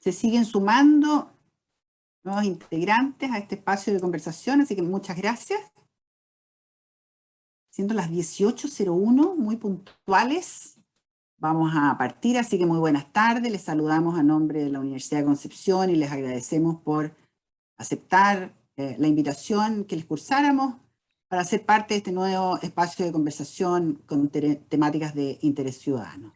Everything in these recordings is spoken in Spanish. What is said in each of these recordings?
Se siguen sumando nuevos integrantes a este espacio de conversación, así que muchas gracias. Siendo las 18:01, muy puntuales, vamos a partir, así que muy buenas tardes. Les saludamos a nombre de la Universidad de Concepción y les agradecemos por aceptar la invitación que les cursáramos para ser parte de este nuevo espacio de conversación con temáticas de interés ciudadano.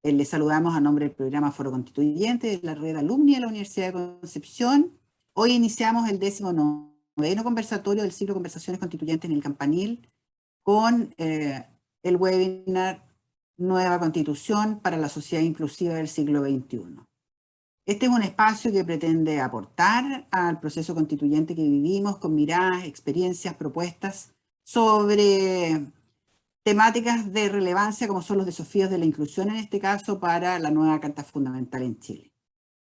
Les saludamos a nombre del programa Foro Constituyente de la Red Alumni de la Universidad de Concepción. Hoy iniciamos el 19º conversatorio del ciclo Conversaciones Constituyentes en el Campanil con el webinar Nueva Constitución para la Sociedad Inclusiva del siglo XXI. Este es un espacio que pretende aportar al proceso constituyente que vivimos con miradas, experiencias, propuestas sobre temáticas de relevancia como son los desafíos de la inclusión, en este caso para la nueva Carta Fundamental en Chile.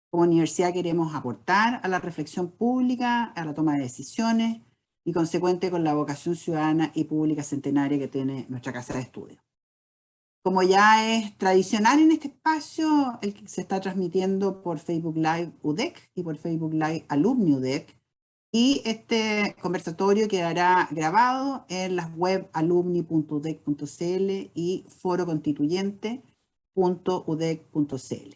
Como universidad queremos aportar a la reflexión pública, a la toma de decisiones y consecuente con la vocación ciudadana y pública centenaria que tiene nuestra casa de estudio. Como ya es tradicional en este espacio, el que se está transmitiendo por Facebook Live UDEC y por Facebook Live Alumni UDEC, y este conversatorio quedará grabado en las web alumni.udec.cl y foroconstituyente.udec.cl.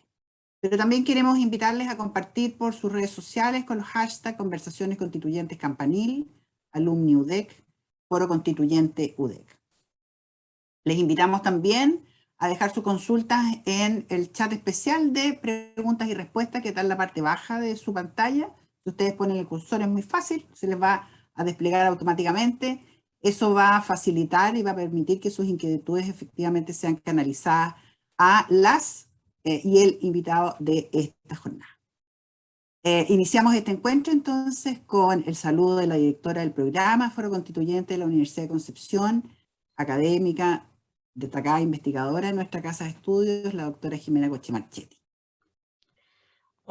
Pero también queremos invitarles a compartir por sus redes sociales con los hashtags Conversaciones Constituyentes Campanil, Alumni UDEC, Foro Constituyente UDEC. Les invitamos también a dejar sus consultas en el chat especial de preguntas y respuestas que está en la parte baja de su pantalla. Si ustedes ponen el cursor es muy fácil, se les va a desplegar automáticamente. Eso va a facilitar y va a permitir que sus inquietudes efectivamente sean canalizadas a las y el invitado de esta jornada. Iniciamos este encuentro entonces con el saludo de la directora del programa Foro Constituyente de la Universidad de Concepción, académica, destacada investigadora en nuestra casa de estudios, la doctora Jimena Coche-Marchetti.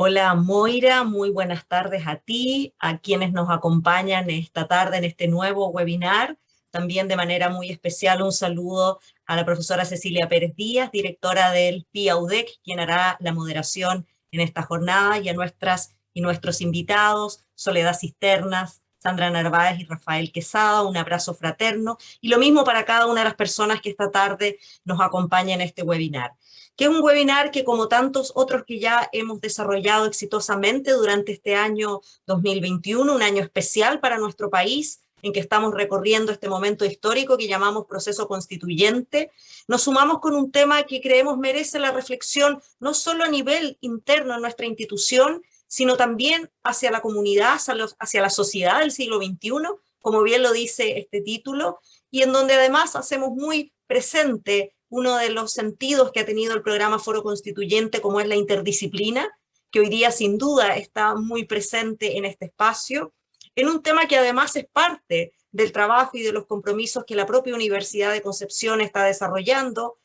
Hola Moira, muy buenas tardes a ti, a quienes nos acompañan esta tarde en este nuevo webinar. También de manera muy especial un saludo a la profesora Cecilia Pérez Díaz, directora del PIA UDEC, quien hará la moderación en esta jornada, y a nuestras y nuestros invitados, Soledad Cisternas, Sandra Narváez y Rafael Quesada, un abrazo fraterno, y lo mismo para cada una de las personas que esta tarde nos acompañan en este webinar, que es un webinar que, como tantos otros que ya hemos desarrollado exitosamente durante este año 2021, un año especial para nuestro país, en que estamos recorriendo este momento histórico que llamamos proceso constituyente, nos sumamos con un tema que creemos merece la reflexión no solo a nivel interno en nuestra institución, sino también hacia la comunidad, hacia la sociedad del siglo XXI, como bien lo dice este título, y en donde además hacemos muy presente uno de los sentidos que ha tenido el programa Foro Constituyente, como es la interdisciplina, que hoy día sin duda está muy presente en este espacio, en un tema que además es parte del trabajo y de los compromisos que la propia Universidad de Concepción está desarrollando.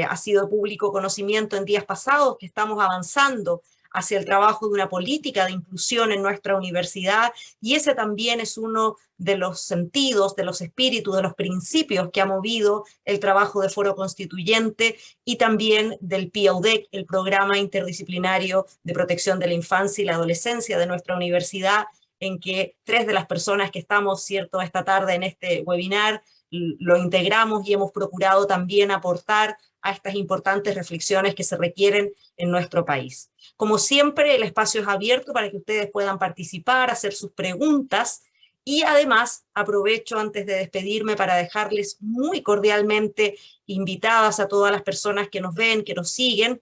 Ha sido público conocimiento en días pasados que estamos avanzando hacia el trabajo de una política de inclusión en nuestra universidad, y ese también es uno de los sentidos, de los espíritus, de los principios que ha movido el trabajo de Foro Constituyente y también del PIA UDEC, el Programa Interdisciplinario de Protección de la Infancia y la Adolescencia de nuestra universidad, en que tres de las personas que estamos, cierto, esta tarde en este webinar, lo integramos y hemos procurado también aportar a estas importantes reflexiones que se requieren en nuestro país. Como siempre, el espacio es abierto para que ustedes puedan participar, hacer sus preguntas, y además aprovecho antes de despedirme para dejarles muy cordialmente invitadas a todas las personas que nos ven, que nos siguen,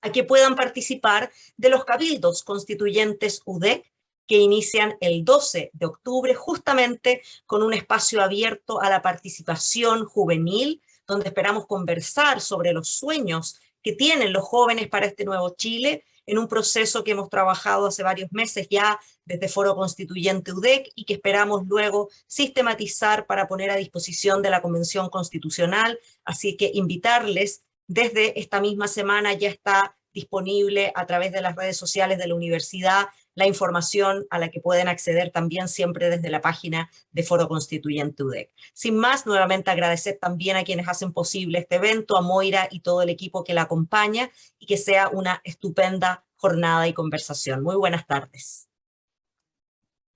a que puedan participar de los cabildos constituyentes UDEC, que inician el 12 de octubre, justamente con un espacio abierto a la participación juvenil, donde esperamos conversar sobre los sueños que tienen los jóvenes para este nuevo Chile, en un proceso que hemos trabajado hace varios meses ya desde Foro Constituyente UDEC y que esperamos luego sistematizar para poner a disposición de la Convención Constitucional. Así que invitarles, desde esta misma semana ya está disponible a través de las redes sociales de la universidad la información a la que pueden acceder también siempre desde la página de Foro Constituyente UDEC. Sin más, nuevamente agradecer también a quienes hacen posible este evento, a Moira y todo el equipo que la acompaña, y que sea una estupenda jornada y conversación. Muy buenas tardes.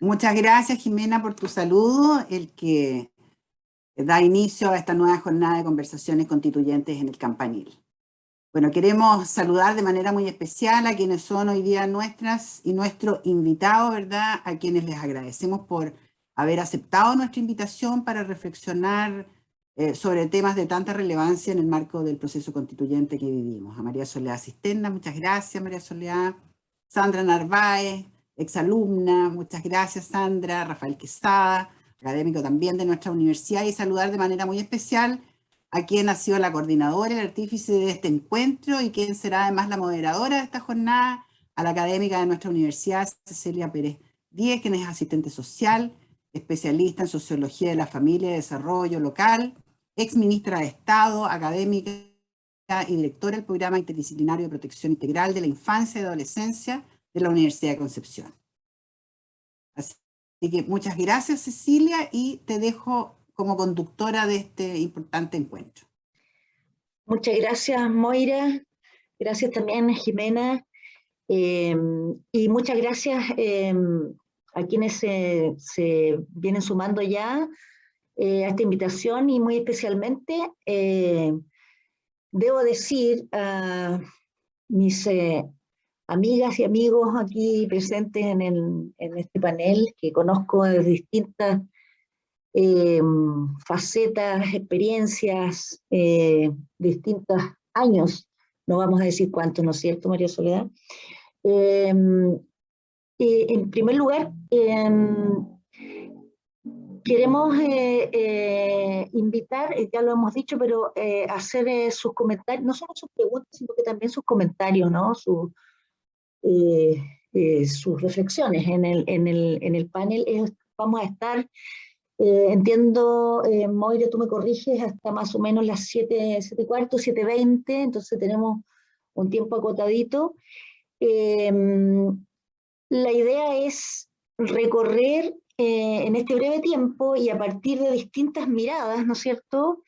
Muchas gracias, Jimena, por tu saludo, el que da inicio a esta nueva jornada de conversaciones constituyentes en el Campanil. Bueno, queremos saludar de manera muy especial a quienes son hoy día nuestras y nuestro invitado, ¿verdad? A quienes les agradecemos por haber aceptado nuestra invitación para reflexionar sobre temas de tanta relevancia en el marco del proceso constituyente que vivimos. A María Soledad Cisterna, muchas gracias, María Soledad. Sandra Narváez, exalumna, muchas gracias, Sandra. Rafael Quesada, académico también de nuestra universidad, y saludar de manera muy especial a quien ha sido la coordinadora y el artífice de este encuentro y quien será además la moderadora de esta jornada, a la académica de nuestra universidad, Cecilia Pérez Díez, quien es asistente social, especialista en sociología de la familia y desarrollo local, ex ministra de Estado, académica y directora del programa interdisciplinario de protección integral de la infancia y adolescencia de la Universidad de Concepción. Así que muchas gracias, Cecilia, y te dejo como conductora de este importante encuentro. Muchas gracias, Moira. Gracias también, Jimena. Y muchas gracias a quienes se vienen sumando ya a esta invitación, y muy especialmente debo decir a mis amigas y amigos aquí presentes en este panel, que conozco de distintas facetas, experiencias, distintos años, no vamos a decir cuántos, ¿no es cierto, María Soledad? En primer lugar, queremos invitar, ya lo hemos dicho, pero hacer sus comentarios, no solo sus preguntas, sino que también sus comentarios, ¿no? Sus reflexiones en el panel. Vamos a estar, entiendo, Moira, tú me corriges, hasta más o menos las 7:15, 7:20, entonces tenemos un tiempo acotadito. La idea es recorrer en este breve tiempo, y a partir de distintas miradas, ¿no es cierto?,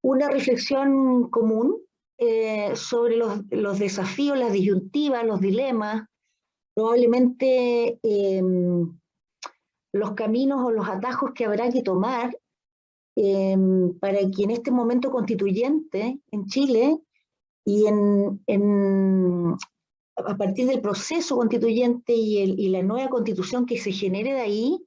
una reflexión común sobre los desafíos, las disyuntivas, los dilemas, probablemente los caminos o los atajos que habrá que tomar para que en este momento constituyente en Chile y a partir del proceso constituyente y la nueva constitución que se genere de ahí,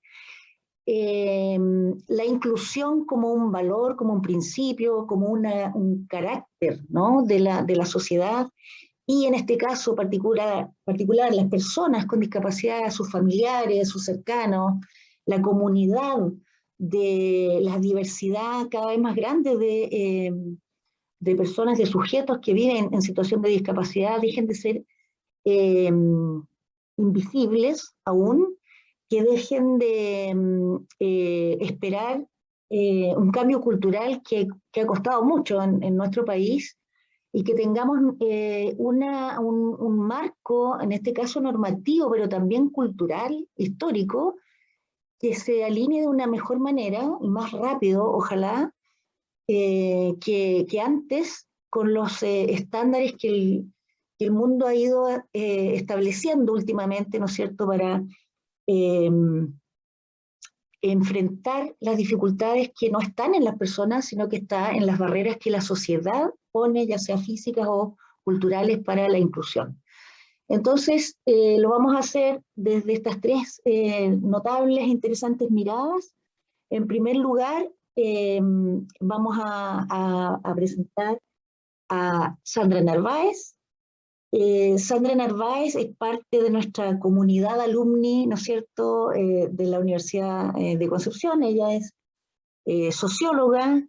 la inclusión como un valor, como un principio, como un carácter, ¿no?, de la sociedad, y en este caso particular las personas con discapacidad, sus familiares, sus cercanos, la comunidad, de la diversidad cada vez más grande de personas, de sujetos que viven en situación de discapacidad, dejen de ser invisibles aún, que dejen de esperar un cambio cultural que ha costado mucho en nuestro país, y que tengamos un marco, en este caso normativo, pero también cultural, histórico, que se alinee de una mejor manera y más rápido, ojalá, que antes, con los estándares que el mundo ha ido estableciendo últimamente, ¿no es cierto?, para enfrentar las dificultades que no están en las personas, sino que están en las barreras que la sociedad pone, ya sea físicas o culturales, para la inclusión. Entonces, lo vamos a hacer desde estas tres notables e interesantes miradas. En primer lugar, vamos a presentar a Sandra Narváez. Sandra Narváez es parte de nuestra comunidad alumni, ¿no es cierto?, de la Universidad de Concepción. Ella es socióloga,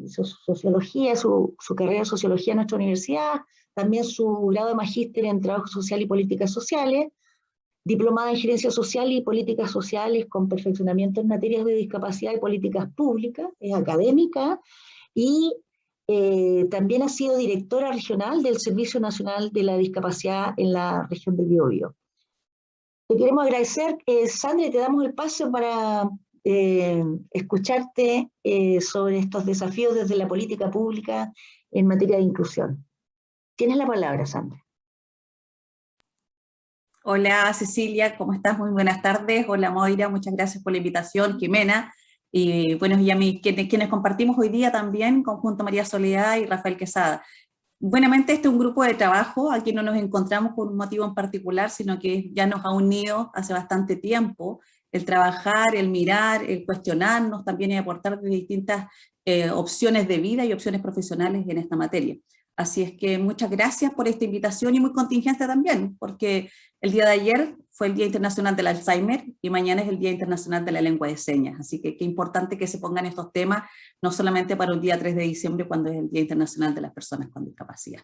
sociología, su carrera de sociología en nuestra universidad, también su grado de magíster en trabajo social y políticas sociales, diplomada en gerencia social y políticas sociales con perfeccionamiento en materias de discapacidad y políticas públicas, es académica, y también ha sido directora regional del Servicio Nacional de la Discapacidad en la región del Biobío. Te queremos agradecer, Sandra, y te damos el paso para escucharte sobre estos desafíos desde la política pública en materia de inclusión. Tienes la palabra, Sandra. Hola Cecilia, ¿cómo estás? Muy buenas tardes. Hola Moira, muchas gracias por la invitación, Jimena. Y bueno, y a mí, quienes compartimos hoy día también, conjunto María Soledad y Rafael Quesada. Buenamente este es un grupo de trabajo, aquí no nos encontramos por un motivo en particular, sino que ya nos ha unido hace bastante tiempo el trabajar, el mirar, el cuestionarnos también y aportar de distintas opciones de vida y opciones profesionales en esta materia. Así es que muchas gracias por esta invitación y muy contingente también, porque el día de ayer fue el Día Internacional del Alzheimer y mañana es el Día Internacional de la Lengua de Señas. Así que qué importante que se pongan estos temas, no solamente para el día 3 de diciembre, cuando es el Día Internacional de las Personas con Discapacidad.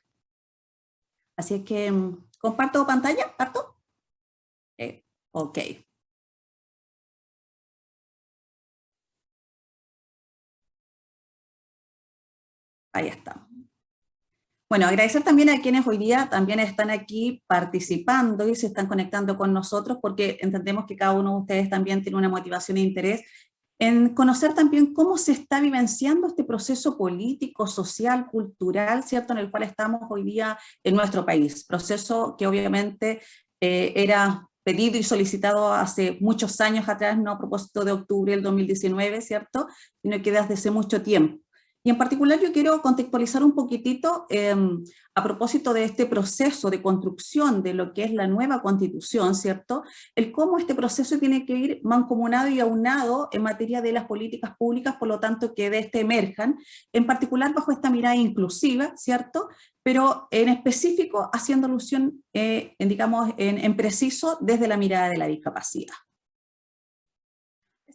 Así es que, ¿comparto pantalla? ¿Parto? Ok. Ahí está. Bueno, agradecer también a quienes hoy día también están aquí participando y se están conectando con nosotros, porque entendemos que cada uno de ustedes también tiene una motivación e interés en conocer también cómo se está vivenciando este proceso político, social, cultural, ¿cierto?, en el cual estamos hoy día en nuestro país. Proceso que obviamente era pedido y solicitado hace muchos años atrás, no a propósito de octubre del 2019, ¿cierto?, sino que desde hace mucho tiempo. Y en particular yo quiero contextualizar un poquitito a propósito de este proceso de construcción de lo que es la nueva Constitución, ¿cierto? El cómo este proceso tiene que ir mancomunado y aunado en materia de las políticas públicas, por lo tanto que de este emerjan, en particular bajo esta mirada inclusiva, ¿cierto? Pero en específico haciendo alusión, digamos, en preciso desde la mirada de la discapacidad.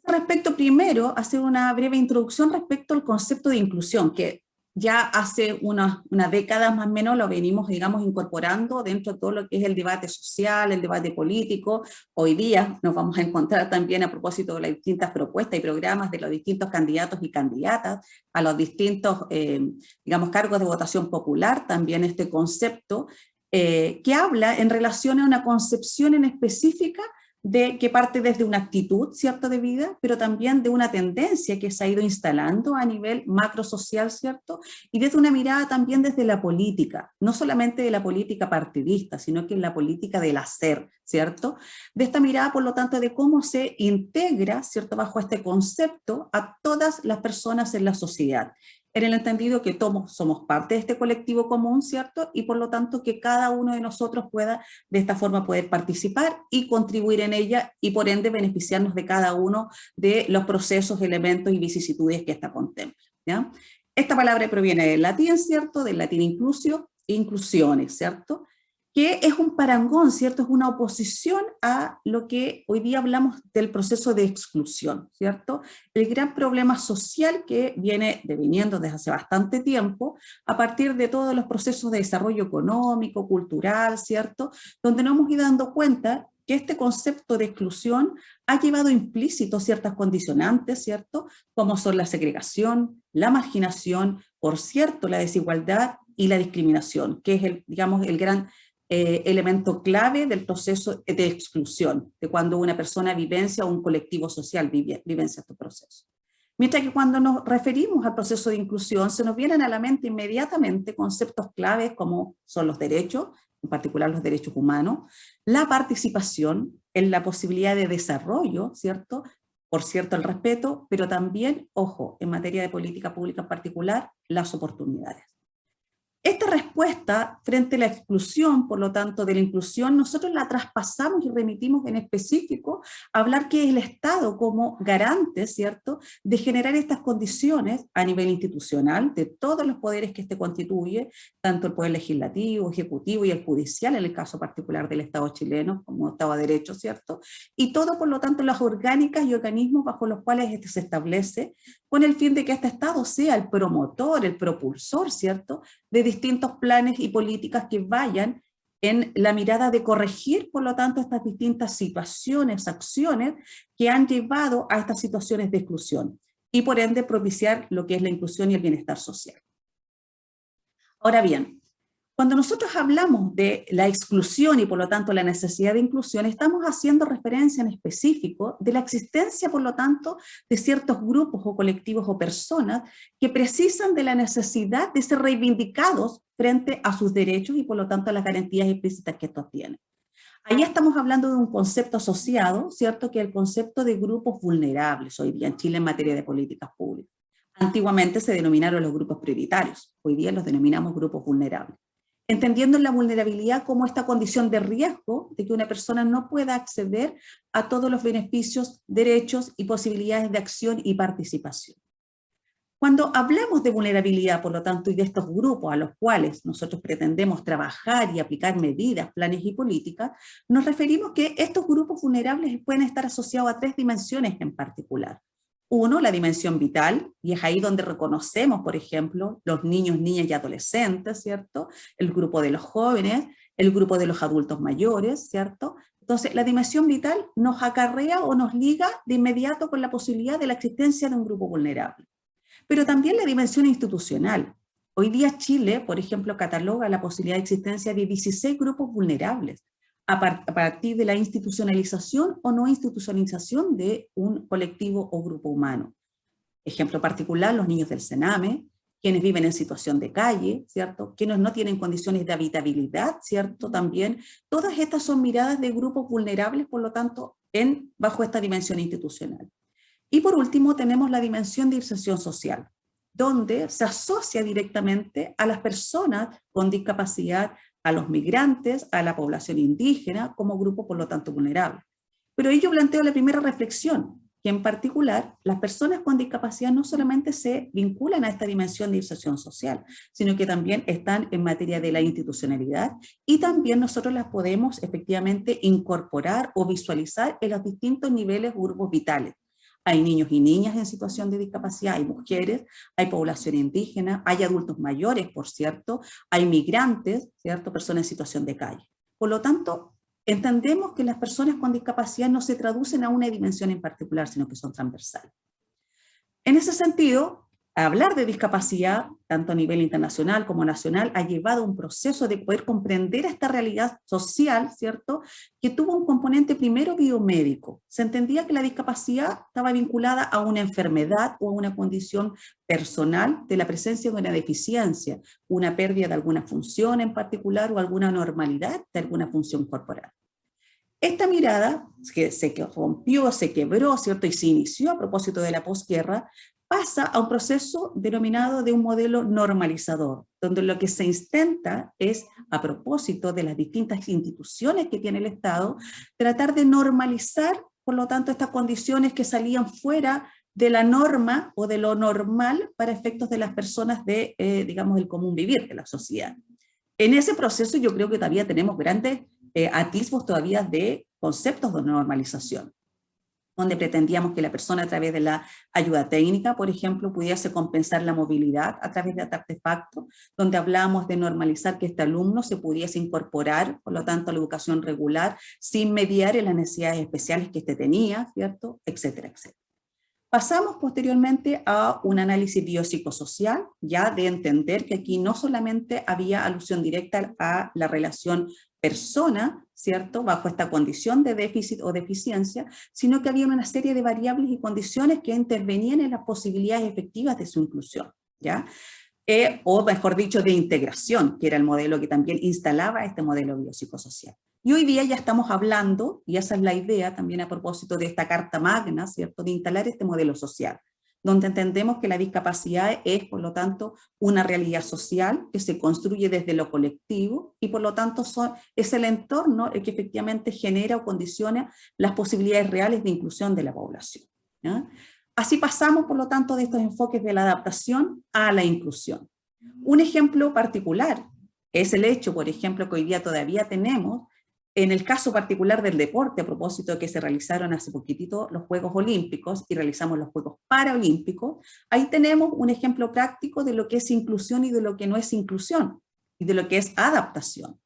Respecto primero, hacer una breve introducción respecto al concepto de inclusión, que ya hace una década más o menos lo venimos, digamos, incorporando dentro de todo lo que es el debate social, el debate político. Hoy día nos vamos a encontrar también a propósito de las distintas propuestas y programas de los distintos candidatos y candidatas a los distintos, digamos, cargos de votación popular, también este concepto que habla en relación a una concepción en específica de que parte desde una actitud, ¿cierto?, de vida, pero también de una tendencia que se ha ido instalando a nivel macrosocial, ¿cierto?, y desde una mirada también desde la política, no solamente de la política partidista, sino que en la política del hacer, ¿cierto?, de esta mirada, por lo tanto, de cómo se integra, ¿cierto?, bajo este concepto a todas las personas en la sociedad, en el entendido que todos somos parte de este colectivo común, ¿cierto?, y por lo tanto que cada uno de nosotros pueda de esta forma poder participar y contribuir en ella y por ende beneficiarnos de cada uno de los procesos, elementos y vicisitudes que esta contempla, ¿ya? Esta palabra proviene del latín, ¿cierto?, del latín inclusio, inclusiones, ¿cierto?, que es un parangón, ¿cierto?, es una oposición a lo que hoy día hablamos del proceso de exclusión, ¿cierto?, el gran problema social que viene deviniendo desde hace bastante tiempo a partir de todos los procesos de desarrollo económico, cultural, ¿cierto?, donde nos hemos ido dando cuenta que este concepto de exclusión ha llevado implícito ciertas condicionantes, ¿cierto?, como son la segregación, la marginación, por cierto, la desigualdad y la discriminación, que es digamos, el gran elemento clave del proceso de exclusión, de cuando una persona vivencia o un colectivo social vivencia este proceso. Mientras que cuando nos referimos al proceso de inclusión, se nos vienen a la mente inmediatamente conceptos claves como son los derechos, en particular los derechos humanos, la participación en la posibilidad de desarrollo, ¿cierto?, por cierto, el respeto, pero también, ojo, en materia de política pública en particular, las oportunidades. Esta respuesta frente a la exclusión, por lo tanto, de la inclusión, nosotros la traspasamos y remitimos en específico a hablar que es el Estado como garante, ¿cierto?, de generar estas condiciones a nivel institucional de todos los poderes que este constituye, tanto el poder legislativo, ejecutivo y el judicial, en el caso particular del Estado chileno, como Estado de Derecho, ¿cierto?, y todo, por lo tanto, las orgánicas y organismos bajo los cuales este se establece, con el fin de que este Estado sea el promotor, el propulsor, ¿cierto?, de distintos planes y políticas que vayan en la mirada de corregir, por lo tanto, estas distintas situaciones, acciones que han llevado a estas situaciones de exclusión y por ende propiciar lo que es la inclusión y el bienestar social. Ahora bien, cuando nosotros hablamos de la exclusión y por lo tanto la necesidad de inclusión, estamos haciendo referencia en específico de la existencia, por lo tanto, de ciertos grupos o colectivos o personas que precisan de la necesidad de ser reivindicados frente a sus derechos y por lo tanto a las garantías implícitas que estos tienen. Ahí estamos hablando de un concepto asociado, ¿cierto? Que es el concepto de grupos vulnerables hoy día en Chile en materia de políticas públicas. Antiguamente se denominaron los grupos prioritarios, hoy día los denominamos grupos vulnerables. Entendiendo la vulnerabilidad como esta condición de riesgo de que una persona no pueda acceder a todos los beneficios, derechos y posibilidades de acción y participación. Cuando hablamos de vulnerabilidad, por lo tanto, y de estos grupos a los cuales nosotros pretendemos trabajar y aplicar medidas, planes y políticas, nos referimos que estos grupos vulnerables pueden estar asociados a 3 dimensiones en particular. Uno, la dimensión vital, y es ahí donde reconocemos, por ejemplo, los niños, niñas y adolescentes, ¿cierto? El grupo de los jóvenes, el grupo de los adultos mayores, ¿cierto? Entonces, la dimensión vital nos acarrea o nos liga de inmediato con la posibilidad de la existencia de un grupo vulnerable. Pero también la dimensión institucional. Hoy día Chile, por ejemplo, cataloga la posibilidad de existencia de 16 grupos vulnerables a partir de la institucionalización o no institucionalización de un colectivo o grupo humano. Ejemplo particular, los niños del Sename, quienes viven en situación de calle, ¿cierto? Quienes no tienen condiciones de habitabilidad, ¿cierto? También, todas estas son miradas de grupos vulnerables, por lo tanto, bajo esta dimensión institucional. Y por último tenemos la dimensión de inserción social, donde se asocia directamente a las personas con discapacidad, a los migrantes, a la población indígena como grupo por lo tanto vulnerable. Pero ahí yo planteo la primera reflexión, que en particular las personas con discapacidad no solamente se vinculan a esta dimensión de inserción social, sino que también están en materia de la institucionalidad y también nosotros las podemos efectivamente incorporar o visualizar en los distintos niveles o grupos vitales. Hay niños y niñas en situación de discapacidad, hay mujeres, hay población indígena, hay adultos mayores, por cierto, hay migrantes, ¿cierto? Personas en situación de calle. Por lo tanto, entendemos que las personas con discapacidad no se traducen a una dimensión en particular, sino que son transversales. En ese sentido, hablar de discapacidad, tanto a nivel internacional como nacional, ha llevado a un proceso de poder comprender esta realidad social, ¿cierto?, que tuvo un componente primero biomédico. Se entendía que la discapacidad estaba vinculada a una enfermedad o a una condición personal de la presencia de una deficiencia, una pérdida de alguna función en particular o alguna anormalidad de alguna función corporal. Esta mirada, que se rompió, se quebró, ¿cierto?, y se inició a propósito de la posguerra, pasa a un proceso denominado de un modelo normalizador, donde lo que se intenta es, a propósito de las distintas instituciones que tiene el Estado, tratar de normalizar, por lo tanto, estas condiciones que salían fuera de la norma o de lo normal para efectos de las personas de, digamos, del común vivir de la sociedad. En ese proceso yo creo que todavía tenemos grandes atisbos todavía de conceptos de normalización, donde pretendíamos que la persona a través de la ayuda técnica, por ejemplo, pudiese compensar la movilidad a través de artefactos, donde hablábamos de normalizar que este alumno se pudiese incorporar, por lo tanto, a la educación regular, sin mediar en las necesidades especiales que éste tenía, ¿cierto?, etcétera, etcétera. Pasamos posteriormente a un análisis biopsicosocial, ya de entender que aquí no solamente había alusión directa a la relación persona, ¿cierto?, bajo esta condición de déficit o deficiencia, sino que había una serie de variables y condiciones que intervenían en las posibilidades efectivas de su inclusión, ¿ya? O mejor dicho, de integración, que era el modelo que también instalaba este modelo biopsicosocial. Y hoy día ya estamos hablando, y esa es la idea también a propósito de esta Carta Magna, ¿cierto?, de instalar este modelo social, donde entendemos que la discapacidad es, por lo tanto, una realidad social que se construye desde lo colectivo y, por lo tanto, es el entorno el que efectivamente genera o condiciona las posibilidades reales de inclusión de la población, ¿ya? Así pasamos, por lo tanto, de estos enfoques de la adaptación a la inclusión. Un ejemplo particular es el hecho, por ejemplo, que hoy día todavía tenemos, en el caso particular del deporte, a propósito de que se realizaron hace poquitito los Juegos Olímpicos y realizamos los Juegos Paralímpicos, ahí tenemos un ejemplo práctico de lo que es inclusión y de lo que no es inclusión, y de lo que es adaptación.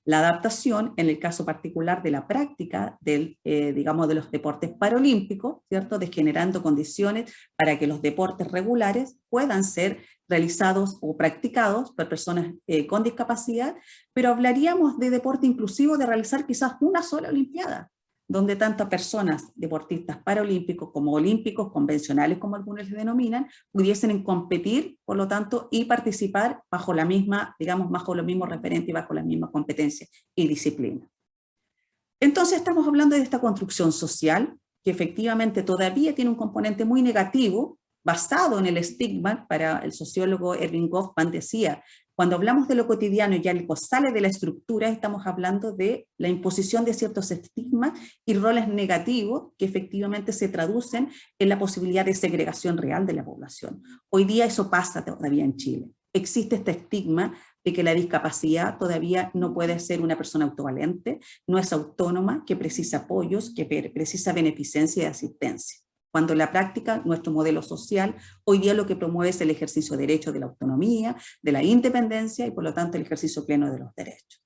La adaptación, en el caso particular de la práctica digamos, de los deportes paralímpicos, ¿cierto?, de generando condiciones para que los deportes regulares puedan ser realizados o practicados por personas con discapacidad, pero hablaríamos de deporte inclusivo, de realizar quizás una sola olimpiada, donde tantas personas, deportistas paralímpicos como olímpicos, convencionales como algunos les denominan, pudiesen competir, por lo tanto, y participar bajo la misma, digamos, bajo los mismos referentes y bajo las mismas competencias y disciplinas. Entonces estamos hablando de esta construcción social que efectivamente todavía tiene un componente muy negativo, basado en el estigma. Para el sociólogo Erving Goffman decía, cuando hablamos de lo cotidiano y algo sale de la estructura, estamos hablando de la imposición de ciertos estigmas y roles negativos que efectivamente se traducen en la posibilidad de segregación real de la población. Hoy día eso pasa todavía en Chile. Existe este estigma de que la discapacidad todavía no puede ser una persona autovalente, no es autónoma, que precisa apoyos, que precisa beneficencia y asistencia. Cuando en la práctica nuestro modelo social hoy día lo que promueve es el ejercicio de derecho de la autonomía, de la independencia y por lo tanto el ejercicio pleno de los derechos.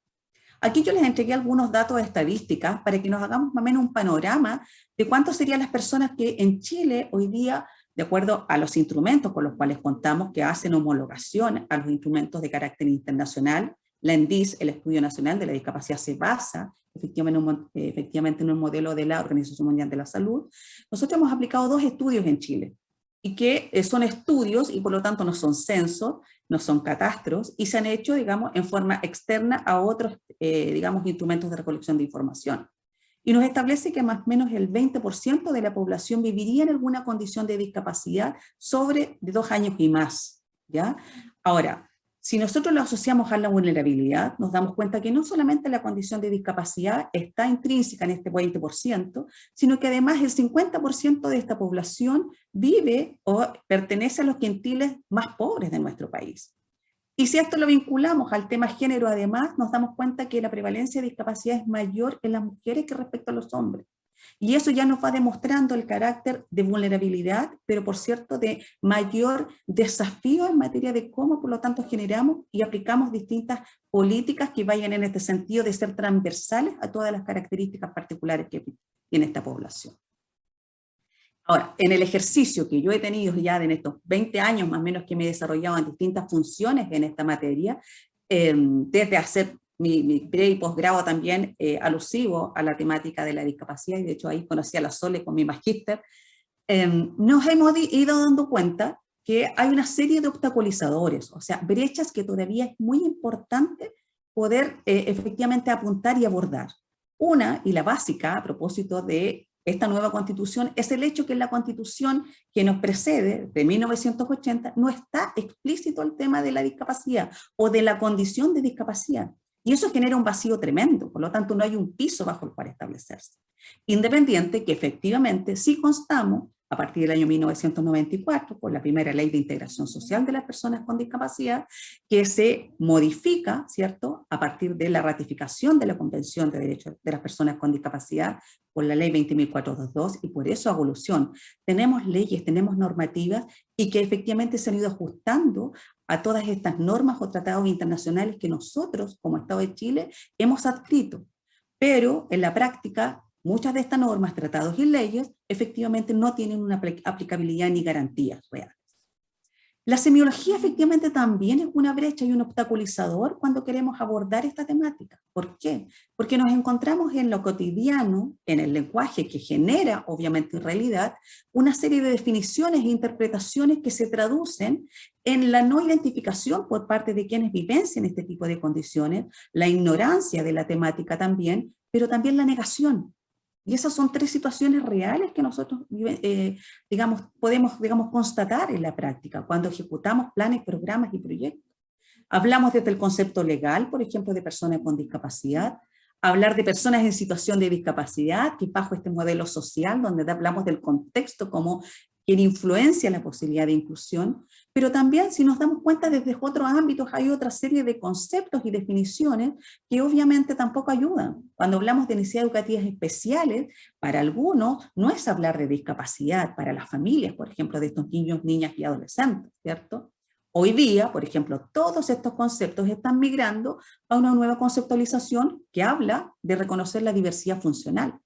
Aquí yo les entregué algunos datos estadísticas para que nos hagamos más o menos un panorama de cuántas serían las personas que en Chile hoy día, de acuerdo a los instrumentos con los cuales contamos, que hacen homologación a los instrumentos de carácter internacional. La ENDIS, el Estudio Nacional de la Discapacidad, se basa efectivamente en un modelo de la Organización Mundial de la Salud. Nosotros hemos aplicado 2 estudios en Chile, y que son estudios y por lo tanto no son censos, no son catastros, y se han hecho, digamos, en forma externa a otros, digamos, instrumentos de recolección de información. Y nos establece que más o menos el 20% de la población viviría en alguna condición de discapacidad sobre de 2 años y más, ¿ya? Ahora, si nosotros lo asociamos a la vulnerabilidad, nos damos cuenta que no solamente la condición de discapacidad está intrínseca en este 20%, sino que además el 50% de esta población vive o pertenece a los quintiles más pobres de nuestro país. Y si esto lo vinculamos al tema género, además, nos damos cuenta que la prevalencia de discapacidad es mayor en las mujeres que respecto a los hombres. Y eso ya nos va demostrando el carácter de vulnerabilidad, pero por cierto de mayor desafío en materia de cómo por lo tanto generamos y aplicamos distintas políticas que vayan en este sentido de ser transversales a todas las características particulares que tiene esta población. Ahora, en el ejercicio que yo he tenido ya en estos 20 años más o menos que me he desarrollado en distintas funciones en esta materia, desde hacer mi pre y posgrado también alusivo a la temática de la discapacidad, y de hecho ahí conocí a la Sole con mi magíster, nos hemos ido dando cuenta que hay una serie de obstaculizadores, o sea, brechas que todavía es muy importante poder efectivamente apuntar y abordar. Una, y la básica, a propósito de esta nueva constitución, es el hecho que en la constitución que nos precede, de 1980, no está explícito el tema de la discapacidad o de la condición de discapacidad. Y eso genera un vacío tremendo, por lo tanto no hay un piso bajo el cual establecerse. Independiente que efectivamente sí constamos, a partir del año 1994, por la primera ley de integración social de las personas con discapacidad, que se modifica, ¿cierto?, a partir de la ratificación de la Convención de Derechos de las Personas con Discapacidad, por la ley 20.422, y por eso evolución. Tenemos leyes, tenemos normativas, y que efectivamente se han ido ajustando a todas estas normas o tratados internacionales que nosotros, como Estado de Chile, hemos adscrito. Pero en la práctica, muchas de estas normas, tratados y leyes efectivamente no tienen una aplicabilidad ni garantías reales. La semiología efectivamente también es una brecha y un obstaculizador cuando queremos abordar esta temática. ¿Por qué? Porque nos encontramos en lo cotidiano, en el lenguaje que genera obviamente en realidad, una serie de definiciones e interpretaciones que se traducen en la no identificación por parte de quienes vivencian este tipo de condiciones, la ignorancia de la temática también, pero también la negación. Y esas son 3 situaciones reales que nosotros podemos constatar en la práctica cuando ejecutamos planes, programas y proyectos. Hablamos desde el concepto legal, por ejemplo, de personas con discapacidad, hablar de personas en situación de discapacidad, que bajo este modelo social, donde hablamos del contexto como quien influencia la posibilidad de inclusión, pero también si nos damos cuenta desde otros ámbitos hay otra serie de conceptos y definiciones que obviamente tampoco ayudan. Cuando hablamos de necesidades educativas especiales, para algunos no es hablar de discapacidad, para las familias, por ejemplo, de estos niños, niñas y adolescentes, ¿cierto? Hoy día, por ejemplo, todos estos conceptos están migrando a una nueva conceptualización que habla de reconocer la diversidad funcional.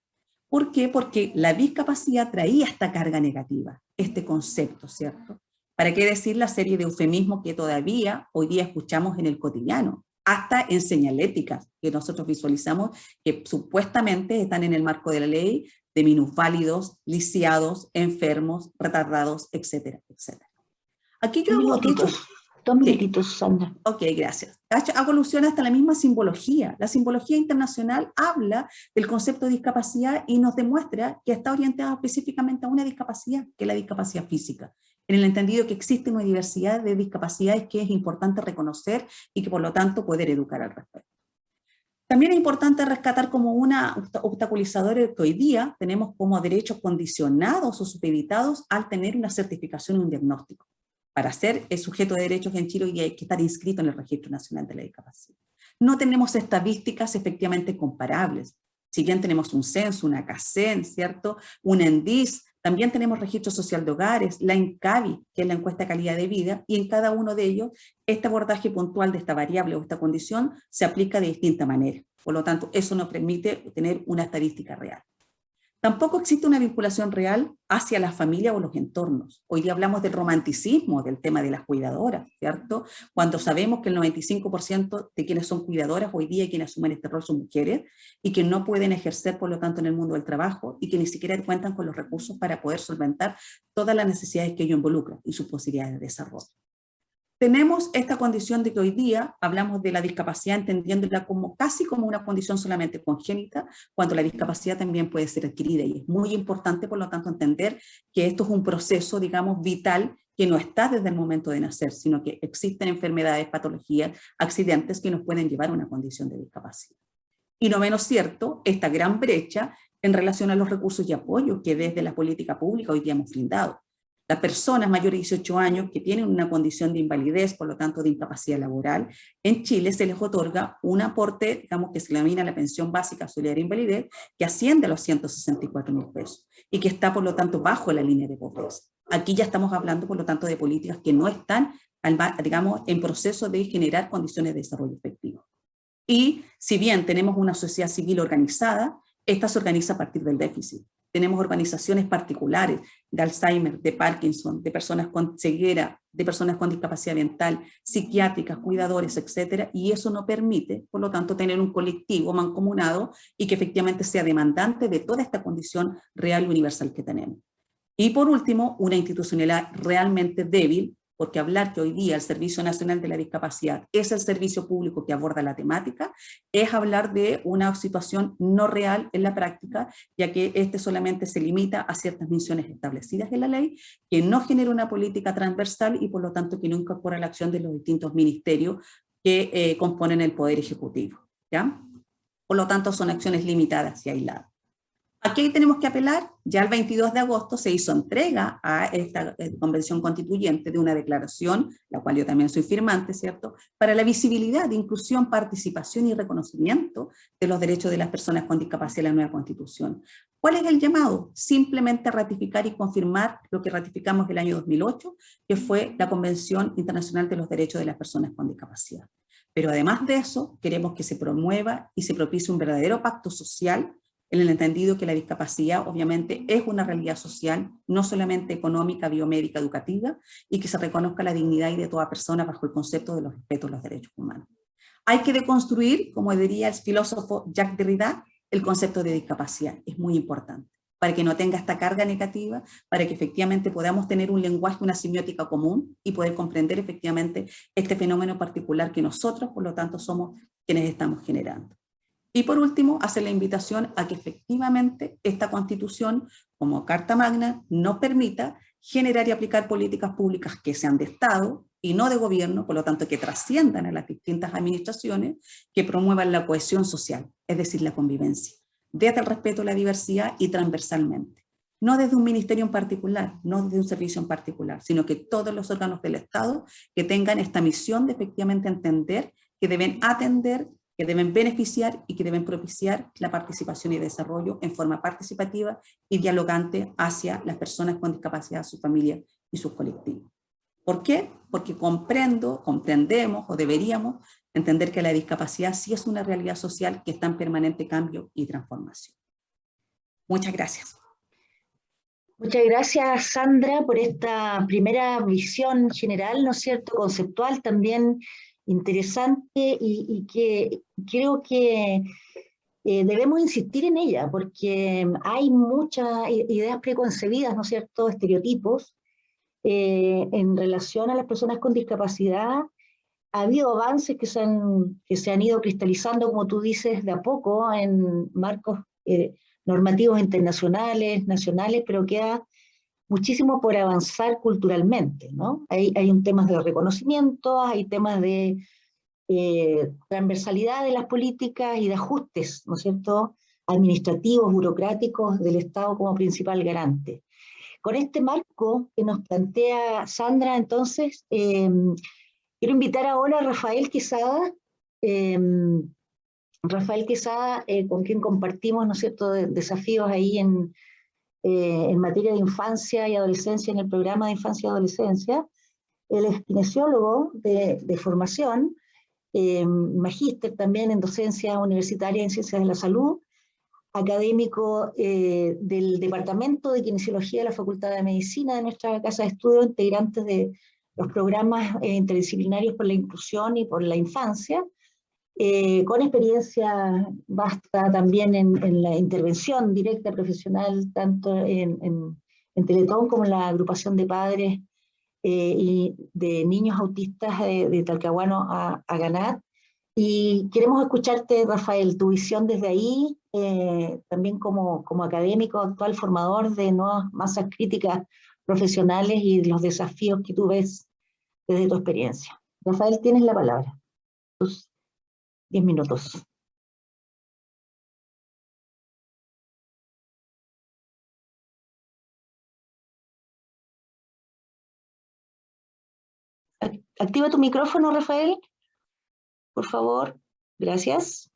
¿Por qué? Porque la discapacidad traía esta carga negativa, este concepto, ¿cierto? ¿Para qué decir la serie de eufemismos que todavía hoy día escuchamos en el cotidiano? Hasta en señaléticas que nosotros visualizamos que supuestamente están en el marco de la ley de minusválidos, lisiados, enfermos, retardados, etcétera, etcétera. Aquí yo hago 2 minutitos, Sandra. Ok, gracias. Hago alusión hasta la misma simbología. La simbología internacional habla del concepto de discapacidad y nos demuestra que está orientada específicamente a una discapacidad, que es la discapacidad física, en el entendido que existe una diversidad de discapacidades que es importante reconocer y que por lo tanto poder educar al respecto. También es importante rescatar como una obstaculizadora que hoy día tenemos como derechos condicionados o supeditados al tener una certificación y un diagnóstico. Para ser el sujeto de derechos en Chile hoy hay que estar inscrito en el Registro Nacional de la Discapacidad. No tenemos estadísticas efectivamente comparables. Si bien tenemos un censo, una CACEN, ¿cierto? Un ENDIS, también tenemos registro social de hogares, la ENCAVI, que es la encuesta de calidad de vida, y en cada uno de ellos este abordaje puntual de esta variable o esta condición se aplica de distinta manera. Por lo tanto, eso nos permite tener una estadística real. Tampoco existe una vinculación real hacia la familia o los entornos. Hoy día hablamos del romanticismo del tema de las cuidadoras, ¿cierto? Cuando sabemos que el 95% de quienes son cuidadoras hoy día y quienes asumen este rol son mujeres y que no pueden ejercer, por lo tanto, en el mundo del trabajo y que ni siquiera cuentan con los recursos para poder solventar todas las necesidades que ello involucra y sus posibilidades de desarrollo. Tenemos esta condición de que hoy día hablamos de la discapacidad entendiéndola como casi como una condición solamente congénita, cuando la discapacidad también puede ser adquirida y es muy importante, por lo tanto, entender que esto es un proceso, digamos, vital que no está desde el momento de nacer, sino que existen enfermedades, patologías, accidentes que nos pueden llevar a una condición de discapacidad. Y no menos cierto, esta gran brecha en relación a los recursos y apoyos que desde la política pública hoy día hemos brindado. Las personas mayores de 18 años que tienen una condición de invalidez, por lo tanto de incapacidad laboral, en Chile se les otorga un aporte, digamos que se denomina la pensión básica solidaria de invalidez, que asciende a los 164.000 pesos y que está, por lo tanto, bajo la línea de pobreza. Aquí ya estamos hablando, por lo tanto, de políticas que no están, digamos, en proceso de generar condiciones de desarrollo efectivo. Y si bien tenemos una sociedad civil organizada, esta se organiza a partir del déficit. Tenemos organizaciones particulares de Alzheimer, de Parkinson, de personas con ceguera, de personas con discapacidad mental, psiquiátricas, cuidadores, etcétera, y eso no permite, por lo tanto, tener un colectivo mancomunado y que efectivamente sea demandante de toda esta condición real y universal que tenemos. Y por último, una institucionalidad realmente débil, porque hablar que hoy día el Servicio Nacional de la Discapacidad es el servicio público que aborda la temática, es hablar de una situación no real en la práctica, ya que este solamente se limita a ciertas misiones establecidas en la ley, que no genera una política transversal y por lo tanto que no incorpora la acción de los distintos ministerios que componen el Poder Ejecutivo, ¿ya? Por lo tanto son acciones limitadas y aisladas. ¿A qué tenemos que apelar? Ya el 22 de agosto se hizo entrega a esta convención constituyente de una declaración, la cual yo también soy firmante, ¿cierto?, para la visibilidad, inclusión, participación y reconocimiento de los derechos de las personas con discapacidad en la nueva constitución. ¿Cuál es el llamado? Simplemente ratificar y confirmar lo que ratificamos el año 2008, que fue la Convención Internacional de los Derechos de las Personas con Discapacidad. Pero además de eso, queremos que se promueva y se propicie un verdadero pacto social en el entendido que la discapacidad obviamente es una realidad social, no solamente económica, biomédica, educativa, y que se reconozca la dignidad de toda persona bajo el concepto de los respetos a los derechos humanos. Hay que deconstruir, como diría el filósofo Jacques Derrida, el concepto de discapacidad. Es muy importante, para que no tenga esta carga negativa, para que efectivamente podamos tener un lenguaje, una semiótica común y poder comprender efectivamente este fenómeno particular que nosotros, por lo tanto, somos quienes estamos generando. Y por último, hacer la invitación a que efectivamente esta Constitución, como Carta Magna, nos permita generar y aplicar políticas públicas que sean de Estado y no de gobierno, por lo tanto que trasciendan a las distintas administraciones, que promuevan la cohesión social, es decir, la convivencia, desde el respeto a la diversidad y transversalmente. No desde un ministerio en particular, no desde un servicio en particular, sino que todos los órganos del Estado que tengan esta misión de efectivamente entender que deben atender, que deben beneficiar y que deben propiciar la participación y desarrollo en forma participativa y dialogante hacia las personas con discapacidad, su familia y sus colectivos. ¿Por qué? Porque comprendemos o deberíamos entender que la discapacidad sí es una realidad social que está en permanente cambio y transformación. Muchas gracias. Muchas gracias, Sandra, por esta primera visión general, ¿no es cierto?, conceptual también interesante y que creo que debemos insistir en ella porque hay muchas ideas preconcebidas, ¿no es cierto?, estereotipos en relación a las personas con discapacidad, ha habido avances que se han ido cristalizando, como tú dices, de a poco en marcos normativos internacionales, nacionales, pero queda muchísimo por avanzar culturalmente, ¿no? Hay un temas de reconocimiento, hay temas de transversalidad de las políticas y de ajustes, ¿no es cierto?, administrativos, burocráticos del Estado como principal garante. Con este marco que nos plantea Sandra, entonces, quiero invitar ahora a Rafael Quesada, con quien compartimos, ¿no es cierto?, desafíos ahí en materia de infancia y adolescencia en el programa de infancia y adolescencia. Él es kinesiólogo de formación, magíster también en docencia universitaria en ciencias de la salud, académico del Departamento de Kinesiología de la Facultad de Medicina de nuestra Casa de Estudio, integrante de los programas interdisciplinarios por la inclusión y por la infancia, con experiencia vasta también en la intervención directa profesional, tanto en Teletón como en la agrupación de padres y de niños autistas de Talcahuano a Ganat. Y queremos escucharte, Rafael, tu visión desde ahí, también como académico, actual formador de nuevas masas críticas profesionales y los desafíos que tú ves desde tu experiencia. Rafael, tienes la palabra. Tus 10 minutos. Activa tu micrófono, Rafael, por favor. Gracias.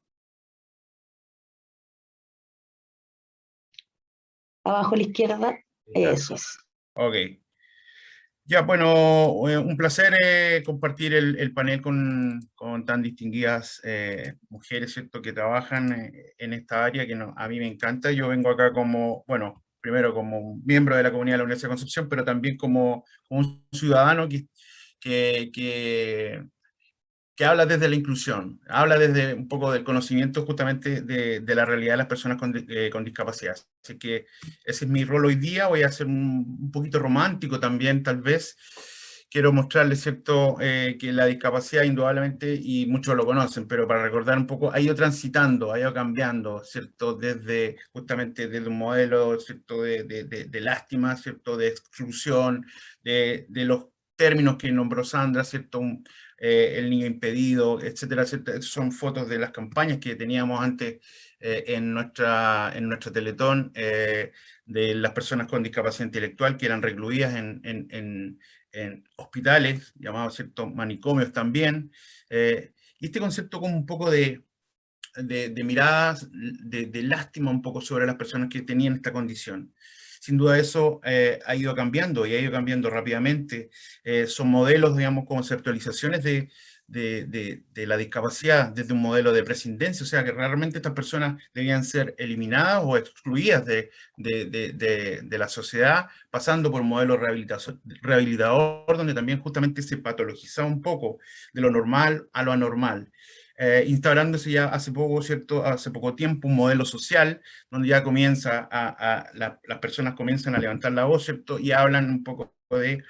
Abajo a la izquierda. Eso es. Ok. Ya, bueno, un placer compartir el panel con tan distinguidas mujeres, ¿cierto?, que trabajan en esta área que a mí me encanta. Yo vengo acá como, bueno, primero como un miembro de la comunidad de la Universidad de Concepción, pero también como un ciudadano que habla desde la inclusión, habla desde un poco del conocimiento justamente de la realidad de las personas con discapacidad. Así que ese es mi rol hoy día. Voy a ser un poquito romántico también, tal vez. Quiero mostrarles, ¿cierto?, que la discapacidad indudablemente, y muchos lo conocen, pero para recordar un poco, ha ido transitando, ha ido cambiando, ¿cierto?, justamente desde un modelo, ¿cierto?, de lástima, ¿cierto?, de exclusión, de los términos que nombró Sandra, ¿cierto?, el niño impedido, etcétera, etcétera. Son fotos de las campañas que teníamos antes en nuestra Teletón, de las personas con discapacidad intelectual que eran recluidas en hospitales, llamados, ¿cierto?, manicomios también. Y este concepto como un poco de miradas de lástima un poco sobre las personas que tenían esta condición. Sin duda eso ha ido cambiando y ha ido cambiando rápidamente. Son modelos, digamos, conceptualizaciones de la discapacidad desde un modelo de prescindencia, o sea que realmente estas personas debían ser eliminadas o excluidas de la sociedad, pasando por un modelo rehabilitador, donde también justamente se patologizaba un poco de lo normal a lo anormal. Instaurándose ya hace poco, ¿cierto?, hace poco tiempo, un modelo social donde ya las personas comienzan a levantar la voz, ¿cierto?, y hablan un poco de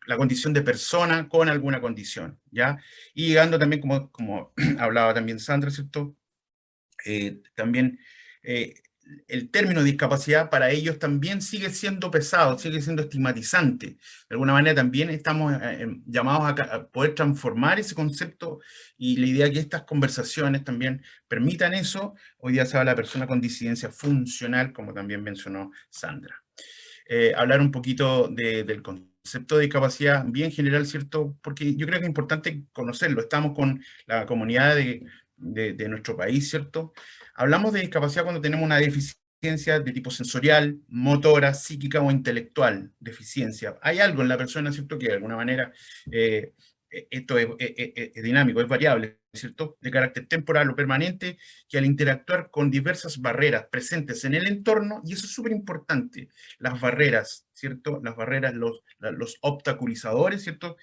la condición de persona con alguna condición, ¿ya? Y llegando también, como hablaba también Sandra, ¿cierto?, también el término discapacidad para ellos también sigue siendo pesado, sigue siendo estigmatizante. De alguna manera también estamos llamados a poder transformar ese concepto, y la idea que estas conversaciones también permitan eso. Hoy día se habla de persona con disidencia funcional, como también mencionó Sandra. Hablar un poquito del concepto de discapacidad bien general, ¿cierto? Porque yo creo que es importante conocerlo. Estamos con la comunidad de nuestro país, ¿cierto? Hablamos de discapacidad cuando tenemos una deficiencia de tipo sensorial, motora, psíquica o intelectual, deficiencia. Hay algo en la persona, ¿cierto?, que de alguna manera esto es dinámico, es variable, ¿cierto?, de carácter temporal o permanente, que al interactuar con diversas barreras presentes en el entorno, y eso es súper importante, las barreras, ¿cierto?, las barreras, los obstaculizadores, ¿cierto?,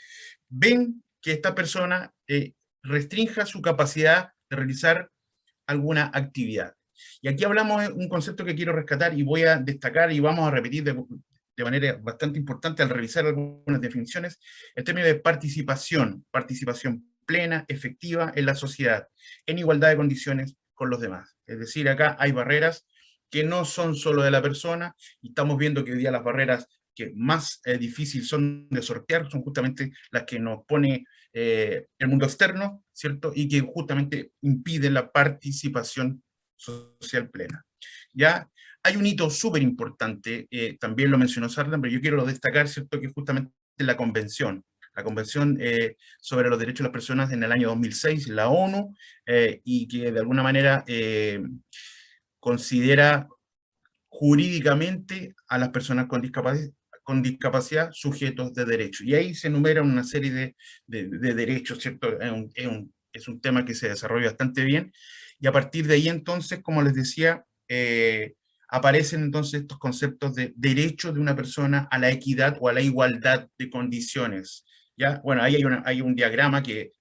ven que esta persona restrinja su capacidad de realizar alguna actividad. Y aquí hablamos de un concepto que quiero rescatar y voy a destacar y vamos a repetir de manera bastante importante al revisar algunas definiciones, el término de participación plena, efectiva en la sociedad, en igualdad de condiciones con los demás. Es decir, acá hay barreras que no son solo de la persona, y estamos viendo que hoy día las barreras que más difíciles son de sortear son justamente las que nos pone el mundo externo, ¿cierto? Y que justamente impiden la participación social plena. ¿Ya? Hay un hito súper importante, también lo mencionó Sardan, pero yo quiero destacar, ¿cierto?, que justamente la Convención sobre los Derechos de las Personas en el año 2006, la ONU, y que de alguna manera considera jurídicamente a las personas con discapacidad sujetos de derecho. Y ahí se enumeran una serie de derechos, ¿cierto? Es un tema que se desarrolla bastante bien, y a partir de ahí entonces, como les decía, aparecen entonces estos conceptos de derecho de una persona a la equidad o a la igualdad de condiciones. ¿Ya? Bueno, ahí hay un diagrama que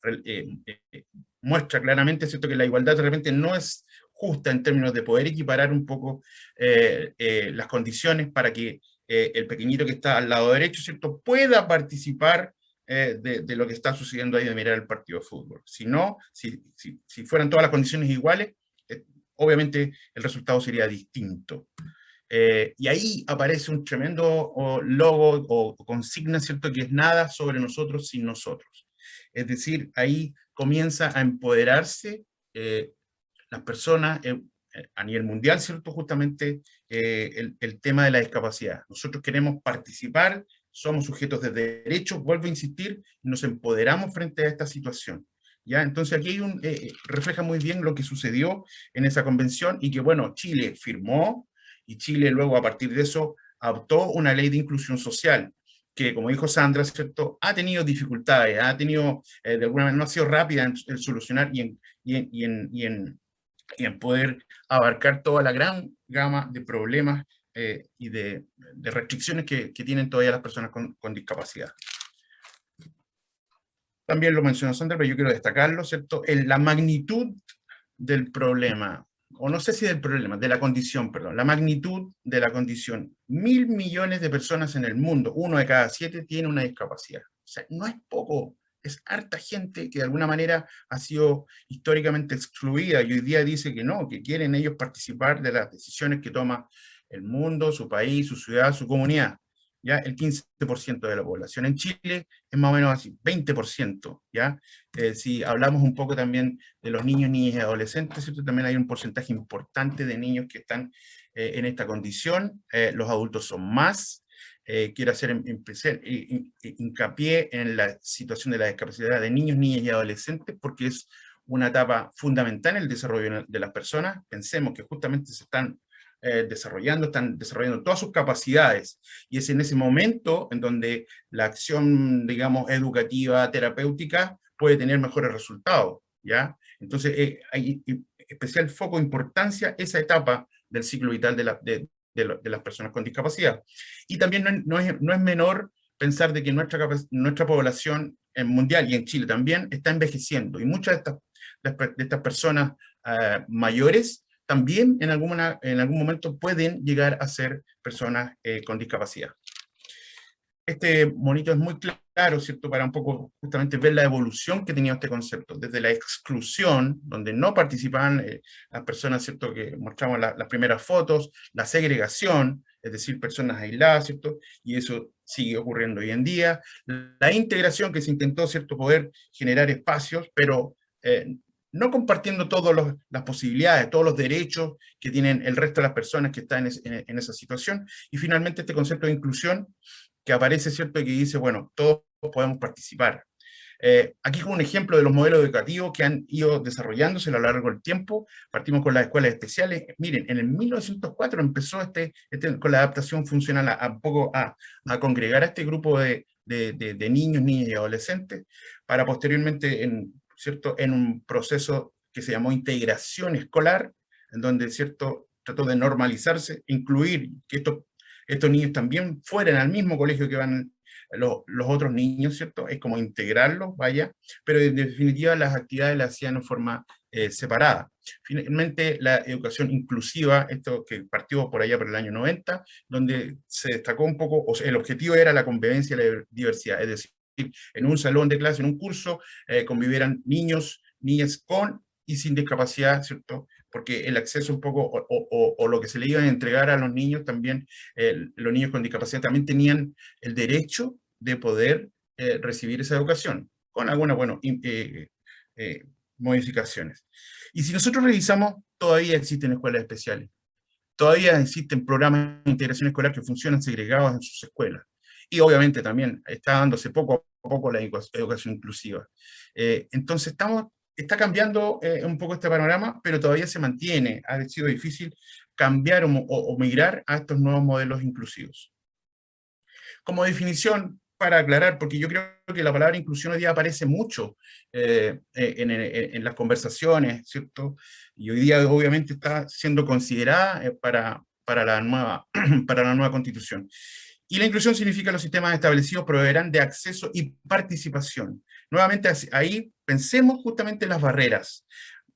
muestra claramente, ¿cierto?, que la igualdad de repente no es justa en términos de poder equiparar un poco las condiciones para que el pequeñito que está al lado derecho, ¿cierto?, pueda participar de lo que está sucediendo ahí, de mirar el partido de fútbol. Si no, si fueran todas las condiciones iguales, obviamente el resultado sería distinto. Y ahí aparece un tremendo logo o consigna, ¿cierto?, que es nada sobre nosotros sin nosotros. Es decir, ahí comienza a empoderarse las personas a nivel mundial, ¿cierto?, justamente el tema de la discapacidad. Nosotros queremos participar, somos sujetos de derechos, vuelvo a insistir, nos empoderamos frente a esta situación. ¿Ya? Entonces aquí hay refleja muy bien lo que sucedió en esa convención, y que, bueno, Chile firmó, y Chile luego a partir de eso adoptó una ley de inclusión social, que, como dijo Sandra, ¿cierto?, ha tenido dificultades, ha tenido, de alguna manera, no ha sido rápida en solucionar y en poder abarcar toda la gran gama de problemas y de restricciones que tienen todavía las personas con discapacidad. También lo mencionó Sandra, pero yo quiero destacarlo, ¿cierto?, en la magnitud del problema, o no sé si del problema, de la condición, perdón, la magnitud de la condición. 1.000 millones de personas en el mundo, 1 de cada 7 tiene una discapacidad. O sea, no es poco, es harta gente que de alguna manera ha sido históricamente excluida, y hoy día dice que no, que quieren ellos participar de las decisiones que toma el mundo, su país, su ciudad, su comunidad. ¿Ya? El 15% de la población. En Chile es más o menos así, 20%, ¿ya? Si hablamos un poco también de los niños, niñas y adolescentes, ¿cierto?, también hay un porcentaje importante de niños que están en esta condición. Los adultos son más. Quiero hacer hincapié en la situación de la discapacidad de niños, niñas y adolescentes, porque es una etapa fundamental en el desarrollo de las personas. Pensemos que justamente están desarrollando todas sus capacidades, y es en ese momento en donde la acción, digamos, educativa, terapéutica, puede tener mejores resultados, ¿ya? Entonces, hay especial foco de importancia esa etapa del ciclo vital de las personas con discapacidad. Y también no es menor pensar de que nuestra población mundial, y en Chile también, está envejeciendo, y muchas de estas personas mayores también en algún momento pueden llegar a ser personas con discapacidad. Este monito es muy claro, ¿cierto?, para un poco justamente ver la evolución que tenía este concepto, desde la exclusión, donde no participaban las personas, ¿cierto?, que mostramos las primeras fotos, la segregación, es decir, personas aisladas, ¿cierto?, y eso sigue ocurriendo hoy en día, la integración, que se intentó, ¿cierto?, poder generar espacios, pero no compartiendo todas las posibilidades, todos los derechos que tienen el resto de las personas que están en esa situación. Y finalmente este concepto de inclusión, que aparece, ¿cierto?, y que dice, bueno, todos podemos participar. Aquí como un ejemplo de los modelos educativos que han ido desarrollándose a lo largo del tiempo. Partimos con las escuelas especiales. Miren, en el 1904 empezó con la adaptación funcional a congregar a este grupo de niños, niñas y adolescentes, para posteriormente, ¿cierto?, en un proceso que se llamó integración escolar, en donde, ¿cierto?, trató de normalizarse, incluir que estos niños también fueran al mismo colegio que van los otros niños, ¿cierto? Es como integrarlos, vaya, pero en definitiva las actividades las hacían en forma separada. Finalmente, la educación inclusiva, esto que partió por allá por el año 90, donde se destacó un poco, o sea, el objetivo era la convivencia y la diversidad, es decir, en un salón de clase, en un curso, convivieran niños, niñas con y sin discapacidad, ¿cierto? Porque el acceso un poco, o lo que se le iba a entregar a los niños también, los niños con discapacidad también tenían el derecho de poder recibir esa educación, con algunas, bueno, modificaciones. Y si nosotros revisamos, todavía existen escuelas especiales, todavía existen programas de integración escolar que funcionan segregados en sus escuelas. Y obviamente también está dándose poco a poco la educación inclusiva. Entonces está cambiando un poco este panorama, pero todavía se mantiene. Ha sido difícil cambiar o migrar a estos nuevos modelos inclusivos. Como definición, para aclarar, porque yo creo que la palabra inclusión hoy día aparece mucho en las conversaciones, ¿cierto? Y hoy día obviamente está siendo considerada para la nueva Constitución. Y la inclusión significa que los sistemas establecidos proveerán de acceso y participación. Nuevamente ahí pensemos justamente en las barreras.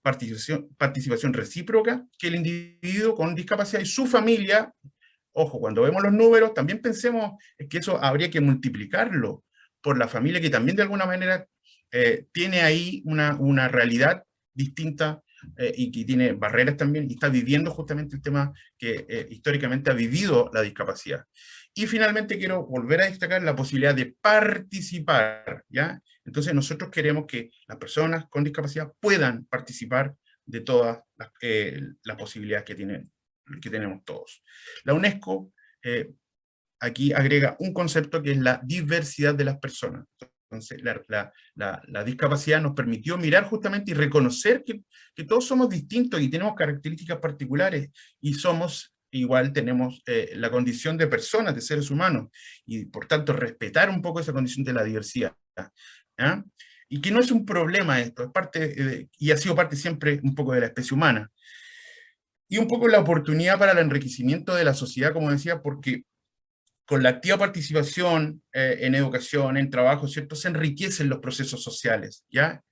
Participación recíproca, que el individuo con discapacidad y su familia, ojo, cuando vemos los números, también pensemos que eso habría que multiplicarlo por la familia, que también de alguna manera tiene ahí una realidad distinta y que tiene barreras también, y está viviendo justamente el tema que históricamente ha vivido la discapacidad. Y finalmente quiero volver a destacar la posibilidad de participar, ¿ya? Entonces nosotros queremos que las personas con discapacidad puedan participar de todas las posibilidades que tenemos todos. La UNESCO aquí agrega un concepto que es la diversidad de las personas. Entonces, la discapacidad nos permitió mirar justamente y reconocer que todos somos distintos y tenemos características particulares, y igual tenemos la condición de personas, de seres humanos, y por tanto respetar un poco esa condición de la diversidad. ¿Ah? Y que no es un problema esto, es parte, y ha sido parte siempre un poco de la especie humana. Y un poco la oportunidad para el enriquecimiento de la sociedad, como decía, porque con la activa participación en educación, en trabajo, ¿cierto?, se enriquecen los procesos sociales, ¿ya?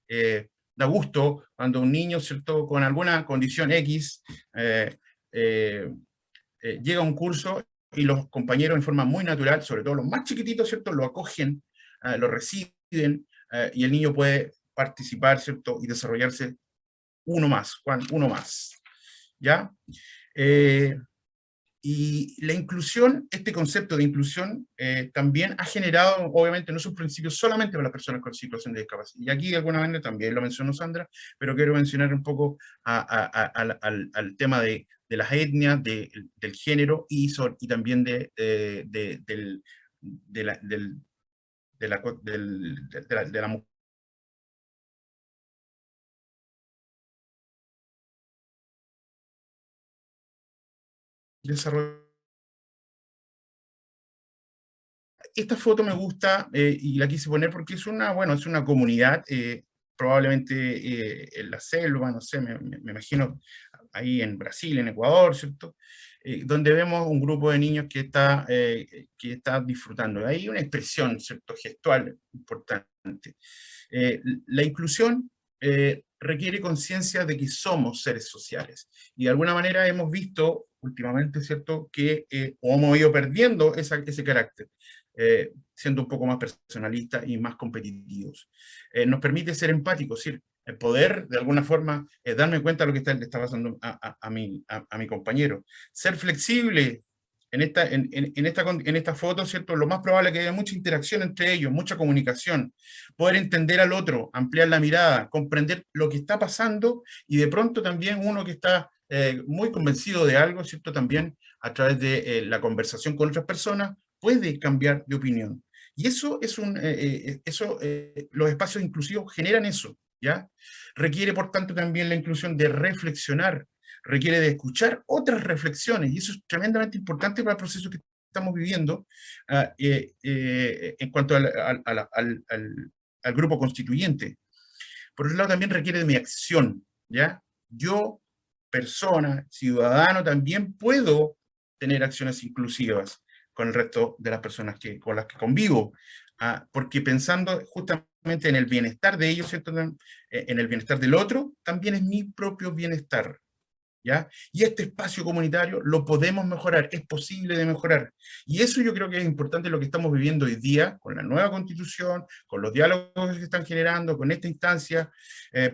Da gusto cuando un niño, ¿cierto?, con alguna condición X llega a un curso y los compañeros en forma muy natural, sobre todo los más chiquititos, ¿cierto?, lo acogen, lo reciben, y el niño puede participar, ¿cierto?, y desarrollarse uno más, ¿ya? Y la inclusión, este concepto de inclusión, también ha generado, obviamente, no es un principio solamente para las personas con situación de discapacidad. Y aquí, de alguna manera, también lo mencionó Sandra, pero quiero mencionar un poco al tema de las etnias, del género y también de la mujer. Esta foto me gusta y la quise poner porque es una comunidad, probablemente en la selva, no sé, me imagino ahí en Brasil, en Ecuador, ¿cierto? Donde vemos un grupo de niños que está disfrutando. Hay una expresión, ¿cierto?, gestual importante. La inclusión requiere conciencia de que somos seres sociales. Y de alguna manera hemos visto últimamente, ¿cierto?, que hemos ido perdiendo ese carácter, siendo un poco más personalistas y más competitivos. Nos permite ser empáticos, es decir, poder, de alguna forma, darme cuenta de lo que le está pasando a mi compañero. Ser flexible. En esta foto, ¿cierto?, lo más probable es que haya mucha interacción entre ellos, mucha comunicación, poder entender al otro, ampliar la mirada, comprender lo que está pasando, y de pronto también uno que está muy convencido de algo, ¿cierto?, también a través de la conversación con otras personas, puede cambiar de opinión. Y eso es los espacios inclusivos generan eso, ¿ya? Requiere, por tanto, también la inclusión de reflexionar, requiere de escuchar otras reflexiones, y eso es tremendamente importante para el proceso que estamos viviendo en cuanto al grupo constituyente. Por otro lado, también requiere de mi acción, ¿ya? Yo, persona, ciudadano, también puedo tener acciones inclusivas con el resto de las personas con las que convivo, porque pensando justamente justamente en el bienestar de ellos, ¿cierto? En el bienestar del otro, también es mi propio bienestar, ¿ya? Y este espacio comunitario lo podemos mejorar, es posible de mejorar. Y eso yo creo que es importante lo que estamos viviendo hoy día, con la nueva Constitución, con los diálogos que se están generando, con esta instancia,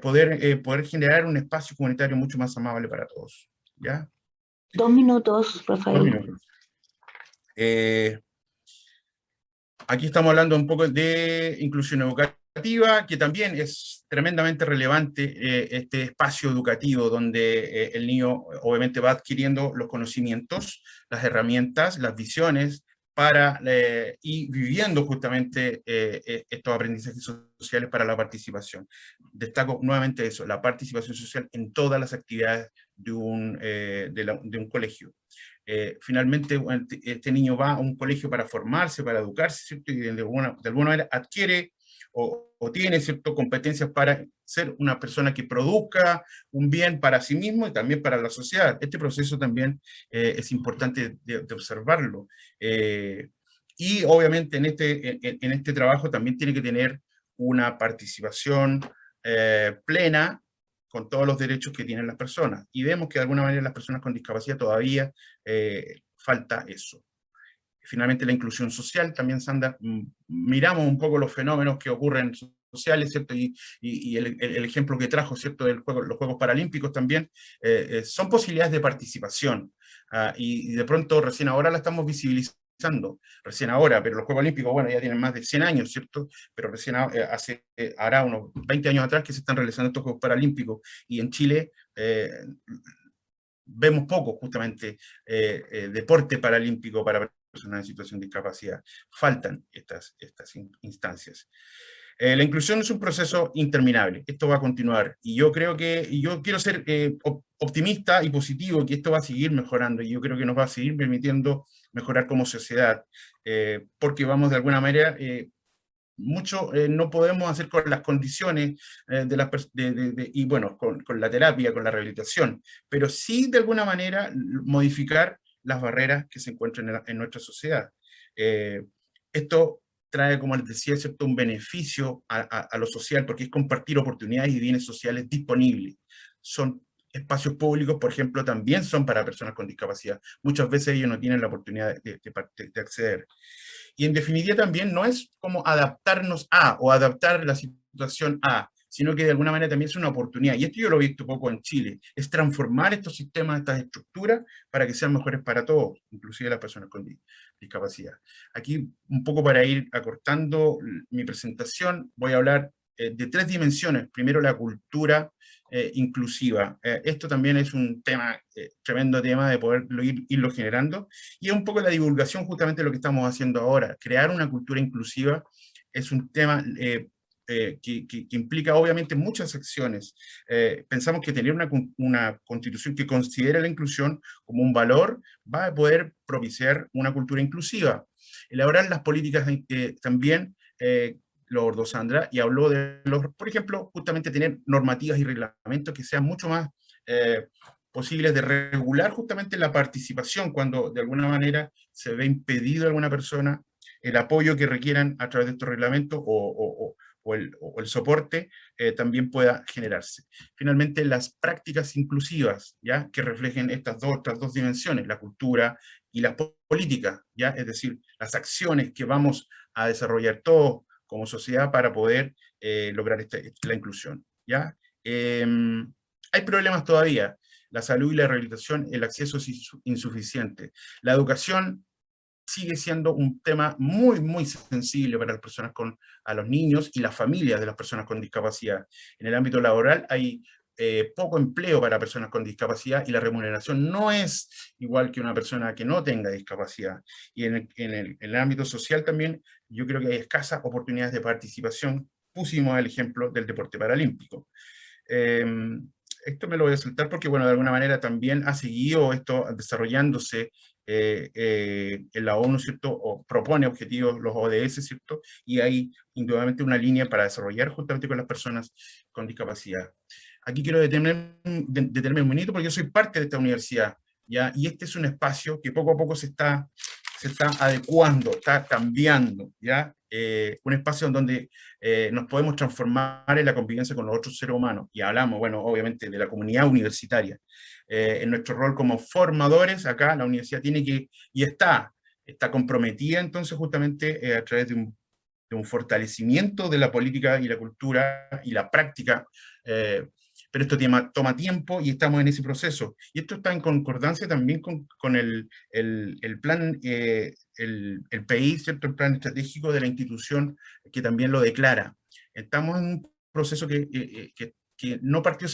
poder generar un espacio comunitario mucho más amable para todos, ¿ya? 2 minutos, Rafael. 2 minutos. Aquí estamos hablando un poco de inclusión educativa, que también es tremendamente relevante este espacio educativo donde el niño obviamente va adquiriendo los conocimientos, las herramientas, las visiones y viviendo justamente estos aprendizajes sociales para la participación. Destaco nuevamente eso, la participación social en todas las actividades de un colegio. Finalmente este niño va a un colegio para formarse, para educarse, ¿cierto? Y de alguna manera adquiere o tiene, ¿cierto?, competencias para ser una persona que produzca un bien para sí mismo y también para la sociedad. Este proceso también es importante de observarlo. Y obviamente en este trabajo también tiene que tener una participación plena con todos los derechos que tienen las personas. Y vemos que de alguna manera las personas con discapacidad todavía falta eso. Finalmente la inclusión social, también Sandra, miramos un poco los fenómenos que ocurren sociales, ¿cierto? Y el ejemplo que trajo, ¿cierto?, los Juegos Paralímpicos también, son posibilidades de participación. Y de pronto recién ahora la estamos visibilizando. Recién ahora, pero los Juegos Olímpicos, bueno, ya tienen más de 100 años, ¿cierto? Pero recién hará unos 20 años atrás que se están realizando estos Juegos Paralímpicos, y en Chile vemos poco, justamente, deporte paralímpico para personas en situación de discapacidad. Faltan estas instancias. La inclusión es un proceso interminable, esto va a continuar, y yo quiero ser optimista y positivo, que esto va a seguir mejorando, y yo creo que nos va a seguir permitiendo mejorar como sociedad, porque vamos de alguna manera, mucho no podemos hacer con las condiciones y bueno, con la terapia, con la rehabilitación, pero sí de alguna manera modificar las barreras que se encuentran en nuestra sociedad. Esto trae, como les decía, ¿cierto?, un beneficio a lo social, porque es compartir oportunidades y bienes sociales disponibles. Son espacios públicos, por ejemplo, también son para personas con discapacidad. Muchas veces ellos no tienen la oportunidad de acceder. Y en definitiva también no es como adaptarnos a o adaptar la situación a, sino que de alguna manera también es una oportunidad. Y esto yo lo he visto poco en Chile, es transformar estos sistemas, estas estructuras, para que sean mejores para todos, inclusive las personas con discapacidad. Aquí, un poco para ir acortando mi presentación, voy a hablar de 3 dimensiones. Primero, la cultura inclusiva. Esto también es un tema, tremendo tema de poderlo irlo generando, y es un poco la divulgación justamente de lo que estamos haciendo ahora. Crear una cultura inclusiva es un tema que implica obviamente muchas acciones. Pensamos que tener una constitución que considere la inclusión como un valor va a poder propiciar una cultura inclusiva. Elaborar las políticas también, lo abordó Sandra, y habló de por ejemplo, justamente tener normativas y reglamentos que sean mucho más posibles de regular justamente la participación cuando de alguna manera se ve impedido a alguna persona el apoyo que requieran a través de estos reglamentos o el soporte también pueda generarse. Finalmente, las prácticas inclusivas, ¿ya?, que reflejen estas dos dimensiones, la cultura y las políticas, ¿ya?, es decir, las acciones que vamos a desarrollar todos como sociedad para poder lograr la inclusión, ¿ya? Hay problemas todavía. La salud y la rehabilitación, el acceso es insuficiente. La educación sigue siendo un tema muy, muy sensible para las personas a los niños y las familias de las personas con discapacidad. En el ámbito laboral hay poco empleo para personas con discapacidad y la remuneración no es igual que una persona que no tenga discapacidad. Y en el ámbito social también yo creo que hay escasas oportunidades de participación. Pusimos el ejemplo del deporte paralímpico. Esto me lo voy a saltar porque, bueno, de alguna manera también ha seguido esto desarrollándose en la ONU, ¿cierto? O propone objetivos, los ODS, ¿cierto? Y hay indudablemente una línea para desarrollar justamente con las personas con discapacidad. Aquí quiero detenerme un minuto porque yo soy parte de esta universidad, ¿ya? Y este es un espacio que poco a poco se está adecuando, está cambiando, ¿ya? un espacio en donde nos podemos transformar en la convivencia con los otros seres humanos. Y hablamos, bueno, obviamente de la comunidad universitaria. En nuestro rol como formadores, acá la universidad tiene que, y está comprometida entonces justamente a través de un fortalecimiento de la política y la cultura y la práctica, pero esto toma tiempo y estamos en ese proceso. Y esto está en concordancia también con el plan, el PI, ¿cierto? El plan estratégico de la institución, que también lo declara. Estamos en un proceso que no partió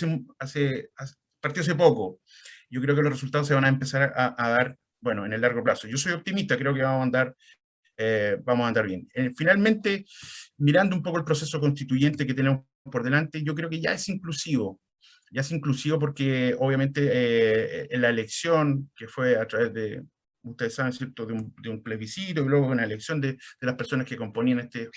partió hace poco. Yo creo que los resultados se van a empezar a dar, bueno, en el largo plazo. Yo soy optimista, creo que vamos a andar bien. Finalmente, mirando un poco el proceso constituyente que tenemos por delante, yo creo que ya es inclusivo porque obviamente en la elección, que fue a través de, ustedes saben, ¿cierto?, de un plebiscito, y luego una elección de las personas que componían este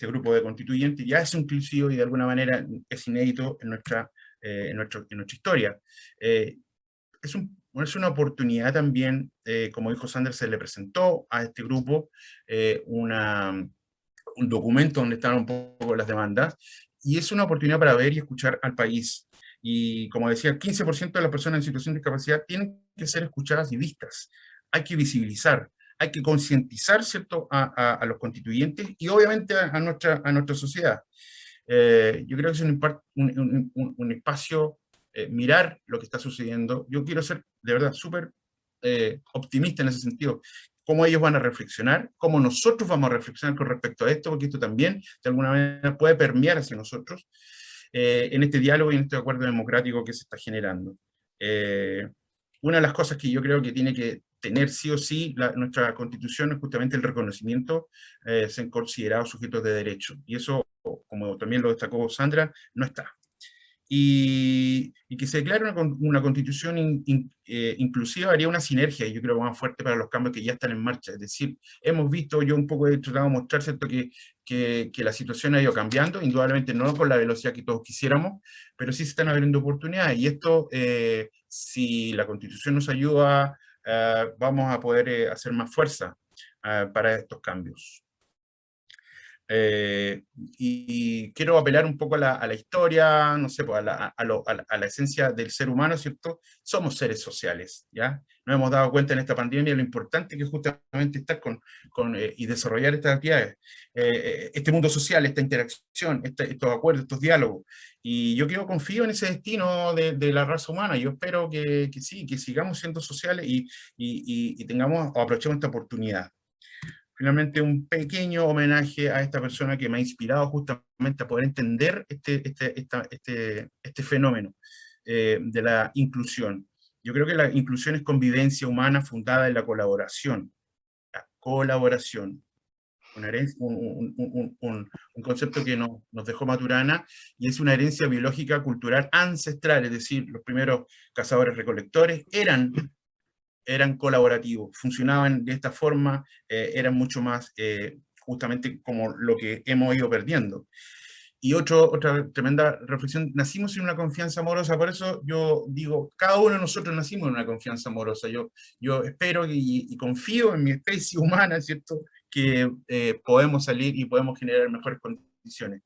grupo de constituyentes, ya es inclusivo y de alguna manera es inédito en nuestra historia. Es una oportunidad también, como dijo Sanders, se le presentó a este grupo un documento donde estaban un poco las demandas, y es una oportunidad para ver y escuchar al país. Y como decía, el 15% de las personas en situación de discapacidad tienen que ser escuchadas y vistas. Hay que visibilizar, hay que concientizar, ¿cierto?, a los constituyentes y obviamente a nuestra sociedad. Yo creo que es un espacio, mirar lo que está sucediendo. Yo quiero ser, de verdad, súper optimista en ese sentido. Cómo ellos van a reflexionar, cómo nosotros vamos a reflexionar con respecto a esto, porque esto también, de alguna manera, puede permear hacia nosotros en este diálogo y en este acuerdo democrático que se está generando. Una de las cosas que yo creo que tiene que tener sí o sí nuestra Constitución es justamente el reconocimiento, ser considerados sujetos de derecho. Y eso, como también lo destacó Sandra, no está. Y que se declare una constitución inclusiva haría una sinergia, y yo creo, más fuerte para los cambios que ya están en marcha. Es decir, hemos visto, yo un poco he tratado de mostrar, ¿cierto?, que la situación ha ido cambiando, indudablemente no con la velocidad que todos quisiéramos, pero sí se están abriendo oportunidades, y esto, si la constitución nos ayuda, vamos a poder hacer más fuerza para estos cambios. Y quiero apelar un poco a la historia, no sé, pues a la esencia del ser humano, ¿cierto? Somos seres sociales, ¿ya? Nos hemos dado cuenta en esta pandemia lo importante que es justamente estar y desarrollar estas actividades, este mundo social, esta interacción, estos acuerdos, estos diálogos. Y yo confío en ese destino de la raza humana. Yo espero que sí, que sigamos siendo sociales y tengamos o aprovechemos esta oportunidad. Finalmente, un pequeño homenaje a esta persona que me ha inspirado justamente a poder entender este fenómeno de la inclusión. Yo creo que la inclusión es convivencia humana fundada en la colaboración. La colaboración. Un concepto que nos dejó Maturana, y es una herencia biológica cultural ancestral, es decir, los primeros cazadores-recolectores eran colaborativos, funcionaban de esta forma, eran mucho más justamente como lo que hemos ido perdiendo. Y otra tremenda reflexión, nacimos en una confianza amorosa, por eso yo digo, cada uno de nosotros nacimos en una confianza amorosa. Yo espero y confío en mi especie humana, ¿cierto?, que podemos salir y podemos generar mejores condiciones.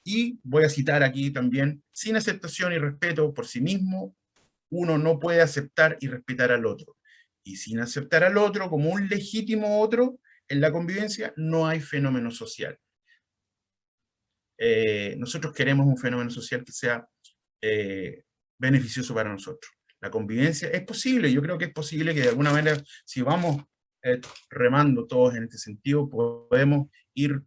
Y voy a citar aquí también, sin aceptación y respeto por sí mismo, uno no puede aceptar y respetar al otro. Y sin aceptar al otro como un legítimo otro, en la convivencia no hay fenómeno social. Nosotros queremos un fenómeno social que sea beneficioso para nosotros. La convivencia es posible, yo creo que es posible que de alguna manera, si vamos remando todos en este sentido, podemos ir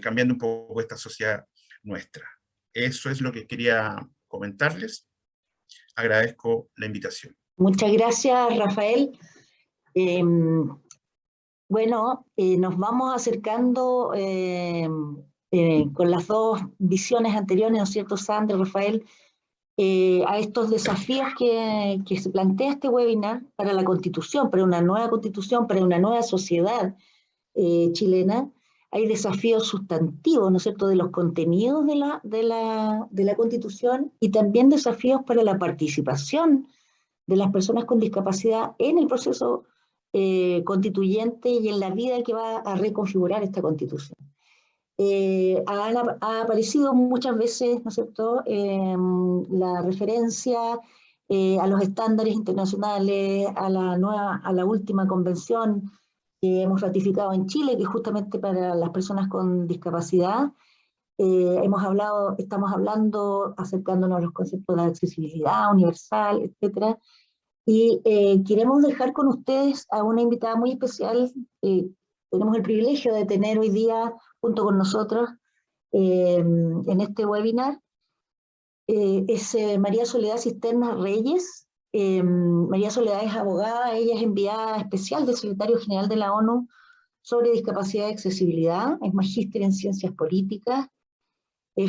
cambiando un poco esta sociedad nuestra. Eso es lo que quería comentarles. Agradezco la invitación. Muchas gracias, Rafael. Bueno, nos vamos acercando con las dos visiones anteriores, ¿no es cierto, Sandra, Rafael? A estos desafíos que se plantea este webinar para la Constitución, para una nueva Constitución, para una nueva sociedad chilena. Hay desafíos sustantivos, ¿no es cierto?, de los contenidos de la Constitución, y también desafíos para la participación de las personas con discapacidad en el proceso constituyente y en la vida que va a reconfigurar esta constitución. Ha aparecido muchas veces, ¿no es cierto?, la referencia a los estándares internacionales, a la última convención que hemos ratificado en Chile, que es justamente para las personas con discapacidad. Estamos hablando, acercándonos a los conceptos de accesibilidad universal, etcétera. Y queremos dejar con ustedes a una invitada muy especial. Tenemos el privilegio de tener hoy día junto con nosotros en este webinar. Es María Soledad Cisternas Reyes. María Soledad es abogada, ella es enviada especial del Secretario General de la ONU sobre discapacidad y accesibilidad, es magíster en ciencias políticas,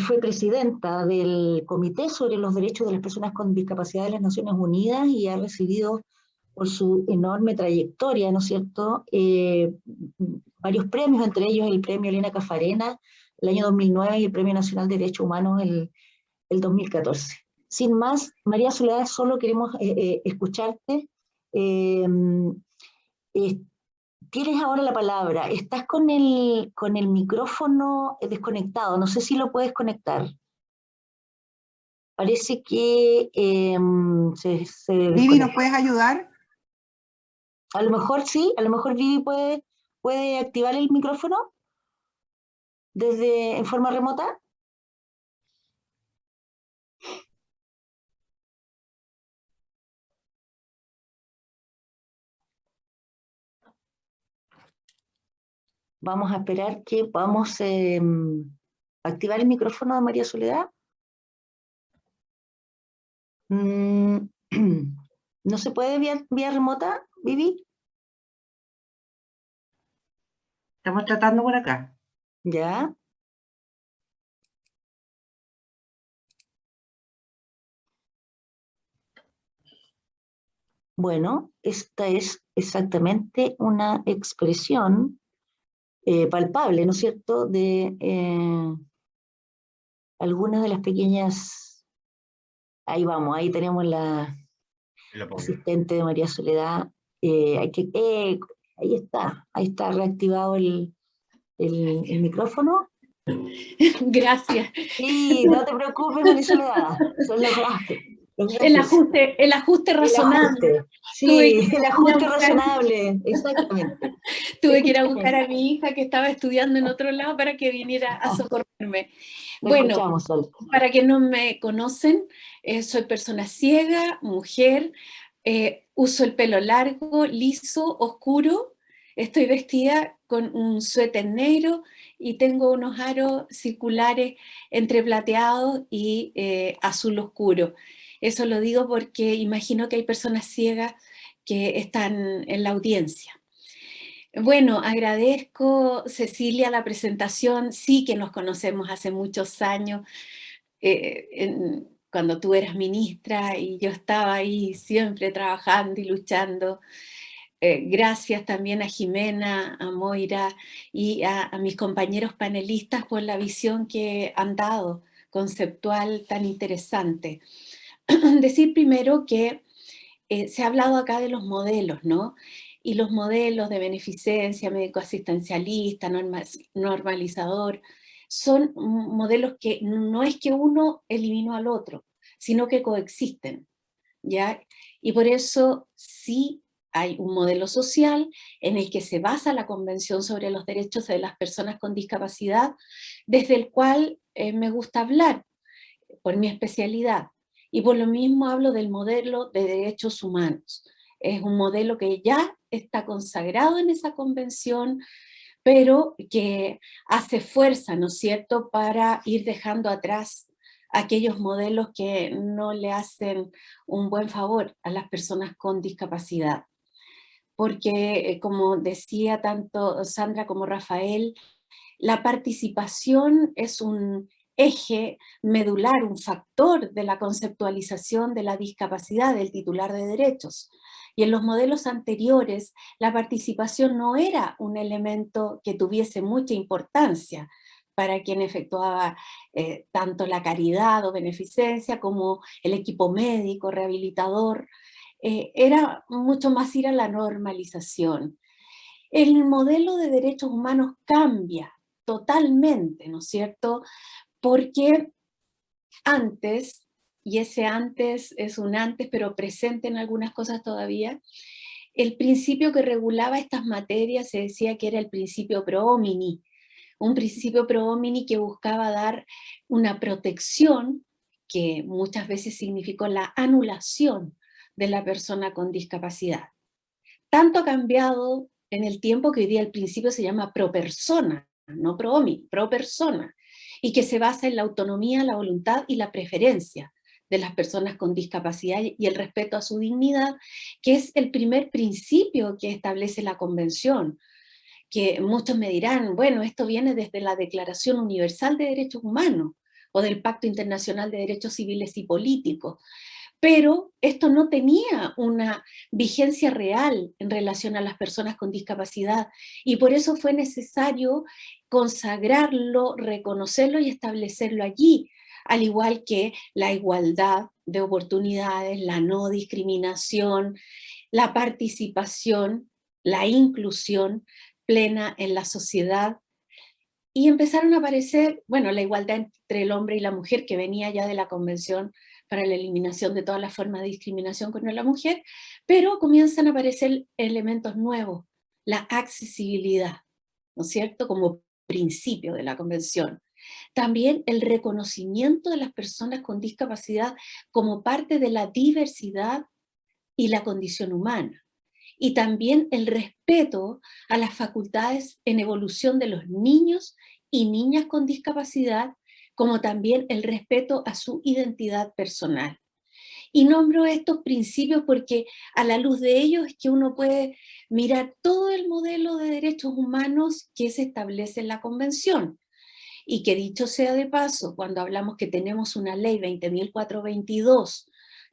fue presidenta del Comité sobre los Derechos de las Personas con Discapacidad de las Naciones Unidas y ha recibido por su enorme trayectoria, ¿no es cierto?, varios premios, entre ellos el premio Elena Cafarena el año 2009 y el Premio Nacional de Derechos Humanos el 2014. Sin más, María Soledad, solo queremos escucharte. Tienes ahora la palabra. Estás con el micrófono desconectado. No sé si lo puedes conectar. Parece que se Vivi, ¿nos puedes ayudar? A lo mejor sí, a lo mejor Vivi puede activar el micrófono en forma remota. Vamos a esperar que podamos activar el micrófono de María Soledad. ¿No se puede vía remota, Vivi? Estamos tratando por acá. Ya. Bueno, esta es exactamente una expresión palpable, ¿no es cierto?, de algunas de las pequeñas... Ahí vamos, ahí tenemos la asistente de María Soledad. Ahí está reactivado el micrófono. Gracias. Sí, no te preocupes, María Soledad. Son los gajes. El ajuste razonable. Sí, el ajuste razonable, exactamente. Tuve que ir a buscar a mi hija que estaba estudiando en otro lado para que viniera a socorrerme. Bueno, para quienes no me conocen, soy persona ciega, mujer, uso el pelo largo, liso, oscuro, estoy vestida con un suéter negro y tengo unos aros circulares entre plateado y azul oscuro. Eso lo digo porque imagino que hay personas ciegas que están en la audiencia. Bueno, agradezco, Cecilia, la presentación. Sí que nos conocemos hace muchos años, cuando tú eras ministra y yo estaba ahí siempre trabajando y luchando. Gracias también a Jimena, a Moira y a mis compañeros panelistas por la visión que han dado, conceptual tan interesante. Decir primero que se ha hablado acá de los modelos, ¿no? Y los modelos de beneficencia, médico-asistencialista, normalizador, son modelos que no es que uno eliminó al otro, sino que coexisten, ¿ya? Y por eso sí hay un modelo social en el que se basa la Convención sobre los Derechos de las Personas con Discapacidad, desde el cual me gusta hablar, por mi especialidad. Y por lo mismo hablo del modelo de derechos humanos. Es un modelo que ya está consagrado en esa convención, pero que hace fuerza, ¿no es cierto?, para ir dejando atrás aquellos modelos que no le hacen un buen favor a las personas con discapacidad. Porque, como decía tanto Sandra como Rafael, la participación es un eje medular, un factor de la conceptualización de la discapacidad del titular de derechos. Y en los modelos anteriores, la participación no era un elemento que tuviese mucha importancia para quien efectuaba tanto la caridad o beneficencia como el equipo médico, rehabilitador. era mucho más ir a la normalización. El modelo de derechos humanos cambia totalmente, ¿no es cierto? Porque antes, y ese antes es un antes, pero presente en algunas cosas todavía, el principio que regulaba estas materias se decía que era el principio pro homini, un principio pro homini que buscaba dar una protección que muchas veces significó la anulación de la persona con discapacidad. Tanto ha cambiado en el tiempo que hoy día el principio se llama pro persona, no pro homini, pro persona, y que se basa en la autonomía, la voluntad y la preferencia de las personas con discapacidad y el respeto a su dignidad, que es el primer principio que establece la Convención, que muchos me dirán, bueno, esto viene desde la Declaración Universal de Derechos Humanos o del Pacto Internacional de Derechos Civiles y Políticos, pero esto no tenía una vigencia real en relación a las personas con discapacidad y por eso fue necesario consagrarlo, reconocerlo y establecerlo allí, al igual que la igualdad de oportunidades, la no discriminación, la participación, la inclusión plena en la sociedad. Y empezaron a aparecer, bueno, la igualdad entre el hombre y la mujer, que venía ya de la Convención para la eliminación de todas las formas de discriminación contra la mujer, pero comienzan a aparecer elementos nuevos, la accesibilidad, ¿no es cierto?, como principio de la Convención. También el reconocimiento de las personas con discapacidad como parte de la diversidad y la condición humana. Y también el respeto a las facultades en evolución de los niños y niñas con discapacidad, como también el respeto a su identidad personal. Y nombro estos principios porque a la luz de ellos es que uno puede mirar todo el modelo de derechos humanos que se establece en la Convención. Y que dicho sea de paso, cuando hablamos que tenemos una ley 20.422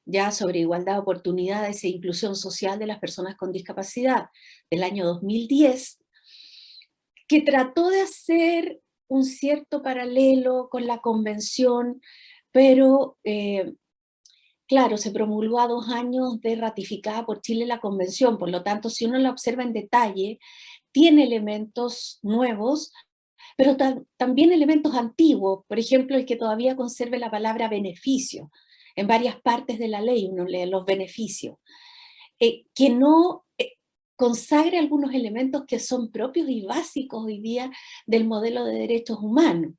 ya sobre igualdad de oportunidades e inclusión social de las personas con discapacidad del año 2010, que trató de hacer un cierto paralelo con la convención, pero claro, se promulgó a 2 años de ratificada por Chile la convención, por lo tanto, si uno la observa en detalle, tiene elementos nuevos, pero también elementos antiguos, por ejemplo, el que todavía conserve la palabra beneficio. En varias partes de la ley uno lee los beneficios, que no consagre algunos elementos que son propios y básicos hoy día del modelo de derechos humanos.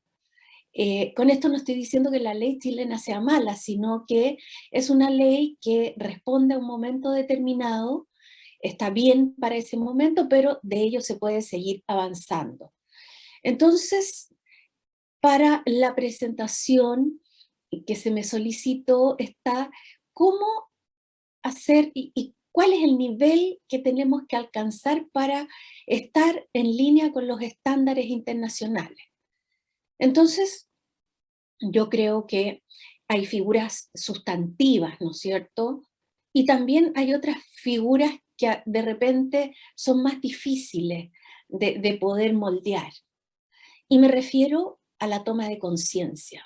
Con esto no estoy diciendo que la ley chilena sea mala, sino que es una ley que responde a un momento determinado, está bien para ese momento, pero de ello se puede seguir avanzando. Entonces, para la presentación que se me solicitó está cómo hacer y cuál es el nivel que tenemos que alcanzar para estar en línea con los estándares internacionales. Entonces, yo creo que hay figuras sustantivas, ¿no es cierto? Y también hay otras figuras que de repente son más difíciles de poder moldear. Y me refiero a la toma de conciencia.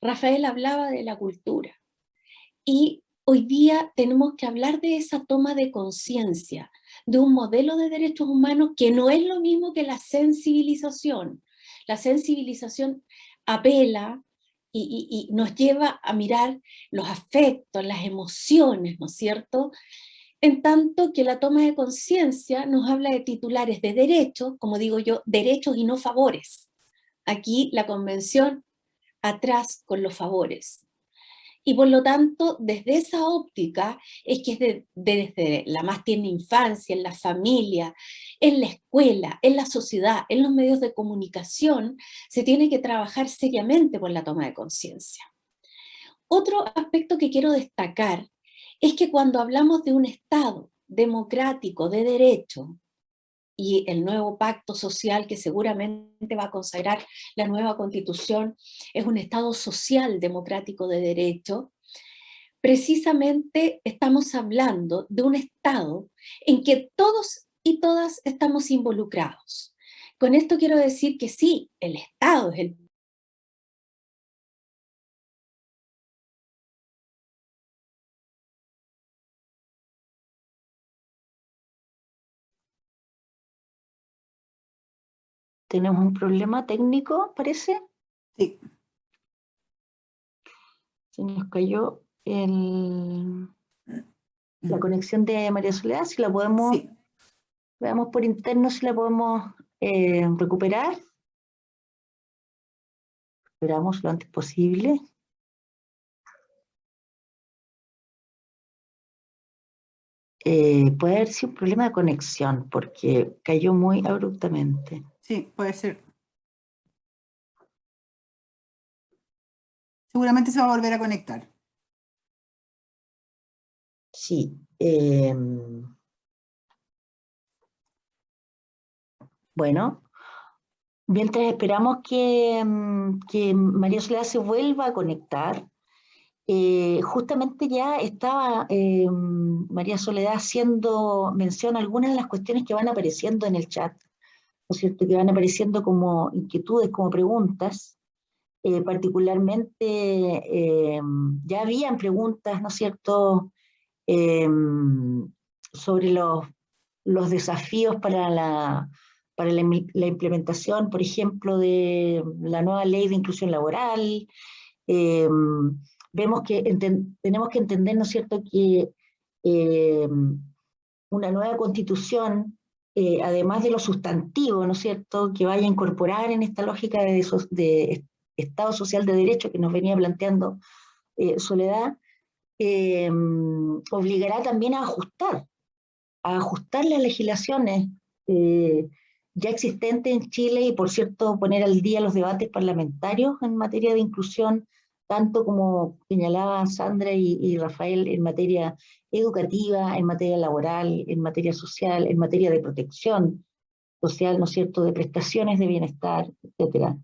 Rafael hablaba de la cultura y hoy día tenemos que hablar de esa toma de conciencia, de un modelo de derechos humanos que no es lo mismo que la sensibilización. La sensibilización apela y nos lleva a mirar los afectos, las emociones, ¿no es cierto? En tanto que la toma de conciencia nos habla de titulares de derechos, como digo yo, derechos y no favores. Aquí la convención atrás con los favores. Y por lo tanto, desde esa óptica, es que es desde la más tierna infancia, en la familia, en la escuela, en la sociedad, en los medios de comunicación, se tiene que trabajar seriamente por la toma de conciencia. Otro aspecto que quiero destacar es que cuando hablamos de un Estado democrático de derecho, y el nuevo pacto social que seguramente va a consagrar la nueva constitución, es un Estado social democrático de derecho, precisamente estamos hablando de un Estado en que todos y todas estamos involucrados. Con esto quiero decir que sí, el Estado es el tenemos un problema técnico, parece. Sí. Se nos cayó la conexión de María Soledad, si la podemos, Sí. veamos por interno si la podemos recuperar. Esperamos lo antes posible. Puede haber sido un problema de conexión, porque cayó muy abruptamente. Sí, puede ser. Seguramente se va a volver a conectar. Sí. Bueno, mientras esperamos que María Soledad se vuelva a conectar, justamente ya estaba María Soledad haciendo mención a algunas de las cuestiones que van apareciendo en el chat, ¿no es cierto? Que van apareciendo como inquietudes, como preguntas. Particularmente, ya habían preguntas, ¿no es cierto?, sobre los desafíos para la implementación, por ejemplo, de la nueva ley de inclusión laboral. Vemos que tenemos que entender, ¿no es cierto?, que una nueva constitución, además de lo sustantivo, ¿no es cierto?, que vaya a incorporar en esta lógica de Estado social de derecho que nos venía planteando Soledad, obligará también a ajustar las legislaciones ya existentes en Chile y, por cierto, poner al día los debates parlamentarios en materia de inclusión, tanto como señalaba Sandra y Rafael, en materia educativa, en materia laboral, en materia social, en materia de protección social, ¿no es cierto?, de prestaciones de bienestar, etc.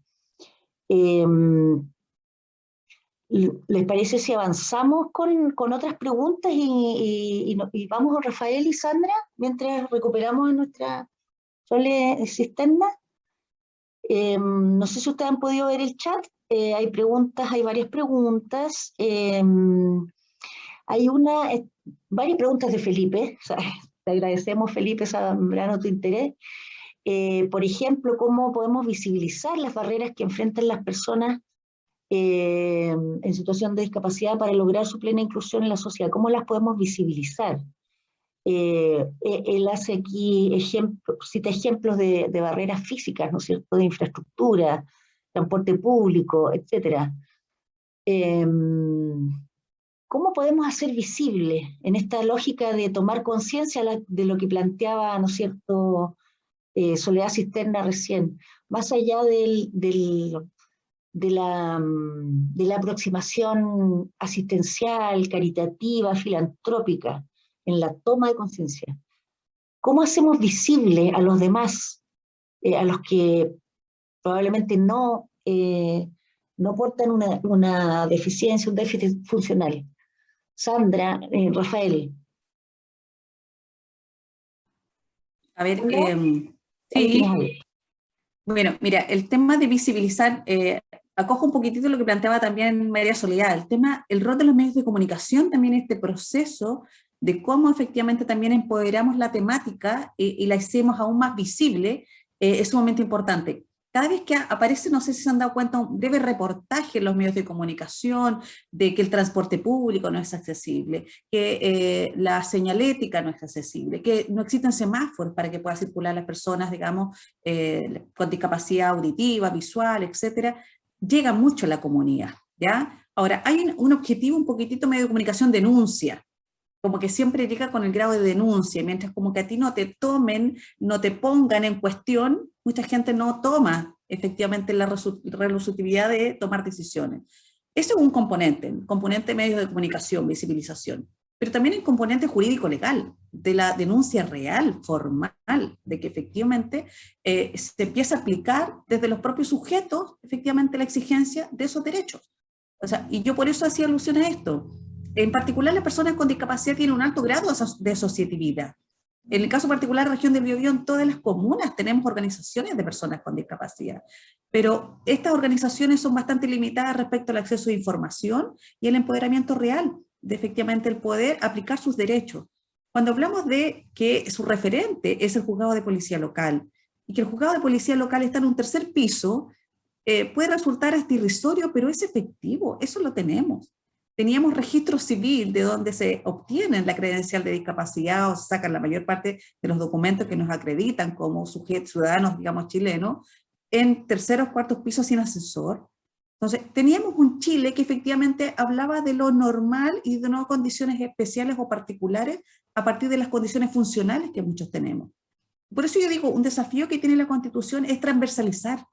¿Les parece si avanzamos con otras preguntas y vamos, Rafael y Sandra, mientras recuperamos a nuestra Sole cisterna? No sé si ustedes han podido ver el chat. Hay preguntas, hay varias preguntas. Hay varias preguntas de Felipe. O sea, te agradecemos, Felipe, Zambrano, tu interés. Por ejemplo, ¿cómo podemos visibilizar las barreras que enfrentan las personas en situación de discapacidad para lograr su plena inclusión en la sociedad? ¿Cómo las podemos visibilizar? Él hace aquí cita ejemplos de barreras físicas, ¿no es cierto?, de infraestructura, transporte público, etc. ¿Cómo podemos hacer visible en esta lógica de tomar conciencia de lo que planteaba, ¿no es cierto?, Soledad Cisterna recién, más allá de la aproximación asistencial, caritativa, filantrópica, en la toma de conciencia? ¿Cómo hacemos visible a los demás, a los que probablemente no portan una deficiencia, un déficit funcional? Sandra, Rafael. A ver, Ahí tienes ahí. Bueno, mira, el tema de visibilizar, acojo un poquitito lo que planteaba también María Soledad, el rol de los medios de comunicación también, este proceso de cómo efectivamente también empoderamos la temática y la hacemos aún más visible, es sumamente importante. Cada vez que aparece, no sé si se han dado cuenta, un breve reportaje en los medios de comunicación de que el transporte público no es accesible, que la señalética no es accesible, que no existen semáforos para que puedan circular las personas, digamos, con discapacidad auditiva, visual, etcétera, llega mucho a la comunidad, ¿ya? Ahora, hay un objetivo un poquitito medio de comunicación, denuncia, como que siempre llega con el grado de denuncia, mientras como que a ti no te tomen, no te pongan en cuestión, mucha gente no toma efectivamente la resolutividad de tomar decisiones. Ese es un componente de medios de comunicación, visibilización, pero también el componente jurídico-legal, de la denuncia real, formal, de que efectivamente se empieza a aplicar desde los propios sujetos, efectivamente, la exigencia de esos derechos. O sea, y yo por eso hacía alusión a esto. En particular, las personas con discapacidad tienen un alto grado de asociatividad. En el caso particular de la región del Biobío, en todas las comunas tenemos organizaciones de personas con discapacidad, pero estas organizaciones son bastante limitadas respecto al acceso a información y el empoderamiento real, de efectivamente el poder aplicar sus derechos. Cuando hablamos de que su referente es el juzgado de policía local, y que el juzgado de policía local está en un tercer piso, puede resultar hasta irrisorio, pero es efectivo, eso lo tenemos. Teníamos registro civil de donde se obtienen la credencial de discapacidad o se sacan la mayor parte de los documentos que nos acreditan como sujetos, ciudadanos, digamos, chilenos, en terceros, cuartos pisos sin ascensor. Entonces, teníamos un Chile que efectivamente hablaba de lo normal y de no condiciones especiales o particulares a partir de las condiciones funcionales que muchos tenemos. Por eso yo digo, un desafío que tiene la Constitución es transversalizar,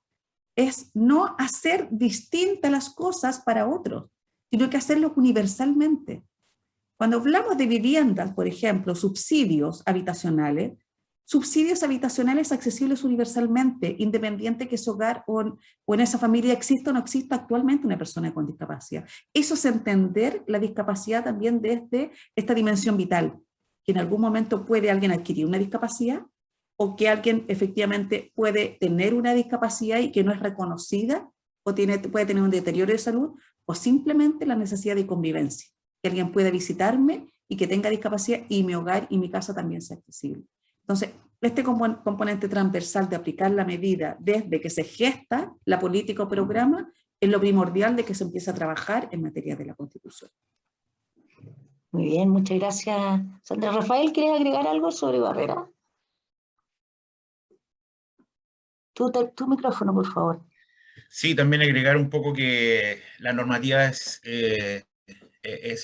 es no hacer distintas las cosas para otros, sino que hacerlo universalmente. Cuando hablamos de viviendas, por ejemplo, subsidios habitacionales accesibles universalmente, independiente que ese hogar o en esa familia exista o no exista actualmente una persona con discapacidad. Eso es entender la discapacidad también desde esta dimensión vital, que en algún momento puede alguien adquirir una discapacidad, o que alguien efectivamente puede tener una discapacidad y que no es reconocida, o puede tener un deterioro de salud, o simplemente la necesidad de convivencia, que alguien pueda visitarme y que tenga discapacidad y mi hogar y mi casa también sea accesible. Entonces, este componente transversal de aplicar la medida desde que se gesta la política o programa es lo primordial de que se empiece a trabajar en materia de la Constitución. Muy bien, muchas gracias, Sandra. Rafael, ¿quieres agregar algo sobre barreras? Tu micrófono, por favor. Sí, también agregar un poco que la normativa es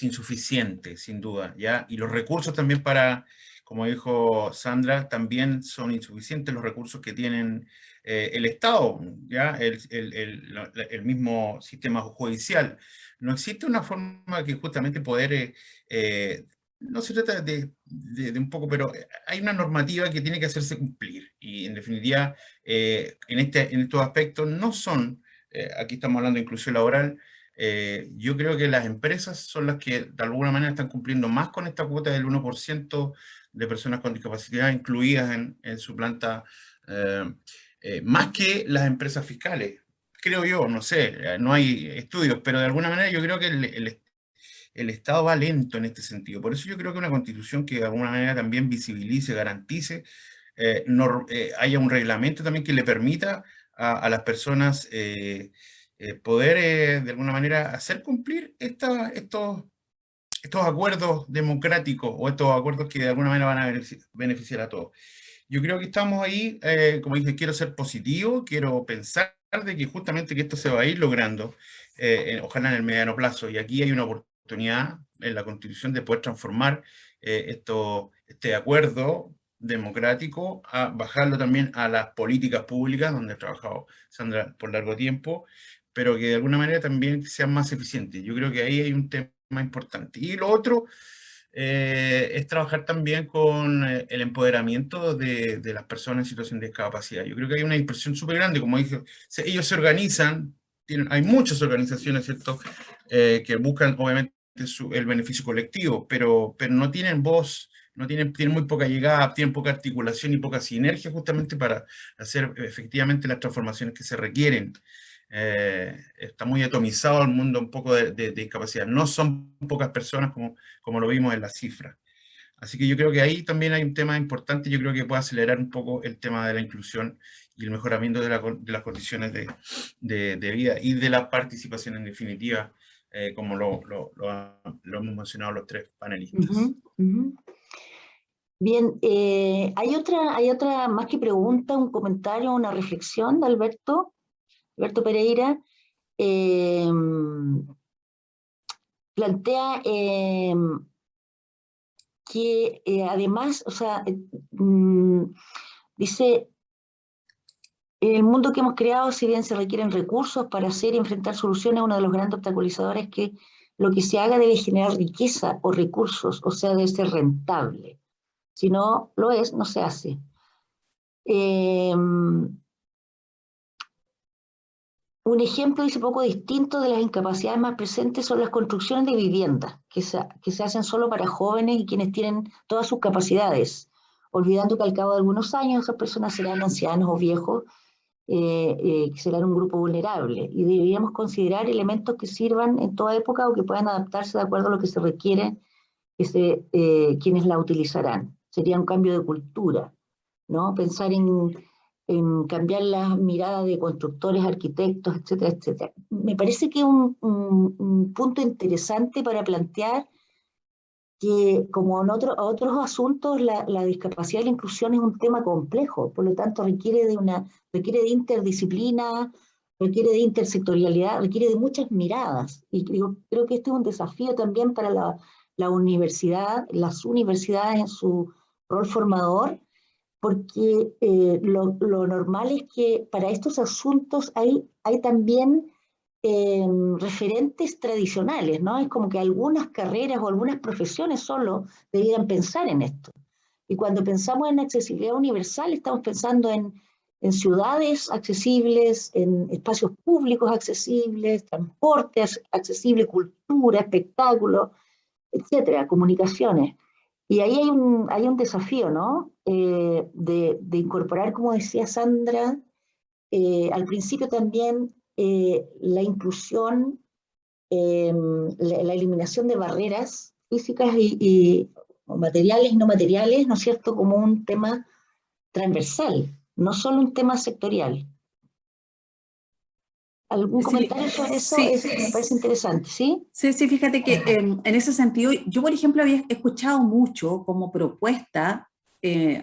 insuficiente, sin duda, ¿ya? Y los recursos también para, como dijo Sandra, también son insuficientes los recursos que tienen el Estado, ¿ya? El mismo sistema judicial. No existe una forma que justamente poder... no se trata de un poco, pero hay una normativa que tiene que hacerse cumplir. Y en definitiva, en estos aspectos no son, aquí estamos hablando de inclusión laboral, yo creo que las empresas son las que de alguna manera están cumpliendo más con esta cuota del 1% de personas con discapacidad incluidas en su planta, más que las empresas fiscales. Creo yo, no sé, no hay estudios, pero de alguna manera yo creo que el Estado va lento en este sentido. Por eso yo creo que una constitución que de alguna manera también visibilice, garantice, haya un reglamento también que le permita a las personas poder de alguna manera hacer cumplir estos acuerdos democráticos o estos acuerdos que de alguna manera van a beneficiar a todos. Yo creo que estamos ahí, como dije, quiero ser positivo, quiero pensar de que justamente que esto se va a ir logrando, ojalá en el mediano plazo, y aquí hay una oportunidad en la Constitución de poder transformar este acuerdo democrático, a bajarlo también a las políticas públicas, donde ha trabajado Sandra por largo tiempo, pero que de alguna manera también sean más eficientes. Yo creo que ahí hay un tema importante. Y lo otro es trabajar también con el empoderamiento de las personas en situación de discapacidad. Yo creo que hay una dispersión súper grande, como dije, ellos se organizan, hay muchas organizaciones, ¿cierto?, que buscan obviamente el beneficio colectivo, pero no tienen voz, tienen muy poca llegada, tienen poca articulación y poca sinergia justamente para hacer efectivamente las transformaciones que se requieren. Está muy atomizado el mundo un poco de discapacidad. No son pocas personas como lo vimos en las cifras. Así que yo creo que ahí también hay un tema importante. Yo creo que puede acelerar un poco el tema de la inclusión y el mejoramiento de las condiciones de vida y de la participación en definitiva, como lo hemos mencionado los tres panelistas. Bien, hay otra más que pregunta, un comentario, una reflexión de Alberto Pereira. Plantea que además, o sea, dice, en el mundo que hemos creado, si bien se requieren recursos para hacer y enfrentar soluciones, uno de los grandes obstaculizadores es que lo que se haga debe generar riqueza o recursos, o sea, debe ser rentable. Si no lo es, no se hace. Un ejemplo, dice, poco distinto de las incapacidades más presentes son las construcciones de viviendas, que se hacen solo para jóvenes y quienes tienen todas sus capacidades, olvidando que al cabo de algunos años esas personas serán ancianos o viejos, que serán un grupo vulnerable. Y deberíamos considerar elementos que sirvan en toda época o que puedan adaptarse de acuerdo a lo que se requiere, quienes la utilizarán. Sería un cambio de cultura, ¿no? Pensar en en cambiar la mirada de constructores, arquitectos, etcétera, etcétera. Me parece que es un punto interesante para plantear que, como en otros asuntos, la discapacidad y la inclusión es un tema complejo, por lo tanto requiere de interdisciplina, requiere de intersectorialidad, requiere de muchas miradas. Y creo que este es un desafío también para la universidad, las universidades en su rol formador, porque lo normal es que para estos asuntos hay también referentes tradicionales, ¿no? Es como que algunas carreras o algunas profesiones solo debieran pensar en esto. Y cuando pensamos en accesibilidad universal, estamos pensando en ciudades accesibles, en espacios públicos accesibles, transporte accesible, cultura, espectáculo, etcétera, comunicaciones. Y ahí hay un desafío, ¿no? De incorporar, como decía Sandra, al principio también la inclusión, la eliminación de barreras físicas y materiales y no materiales, ¿no es cierto?, como un tema transversal, no solo un tema sectorial. ¿Algún comentario sobre eso? Sí. Me parece interesante, ¿sí? Sí, fíjate que en ese sentido, yo por ejemplo había escuchado mucho como propuesta,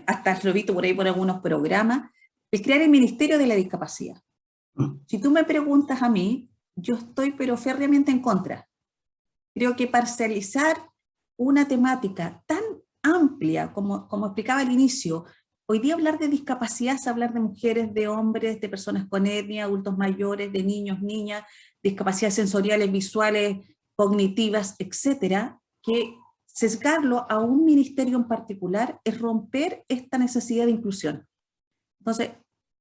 hasta lo he visto por ahí por algunos programas, el crear el Ministerio de la Discapacidad. Si tú me preguntas a mí, yo estoy pero férreamente en contra. Creo que parcializar una temática tan amplia como explicaba al inicio, hoy día hablar de discapacidad es hablar de mujeres, de hombres, de personas con etnia, adultos mayores, de niños, niñas, discapacidades sensoriales, visuales, cognitivas, etcétera, que sesgarlo a un ministerio en particular es romper esta necesidad de inclusión. Entonces,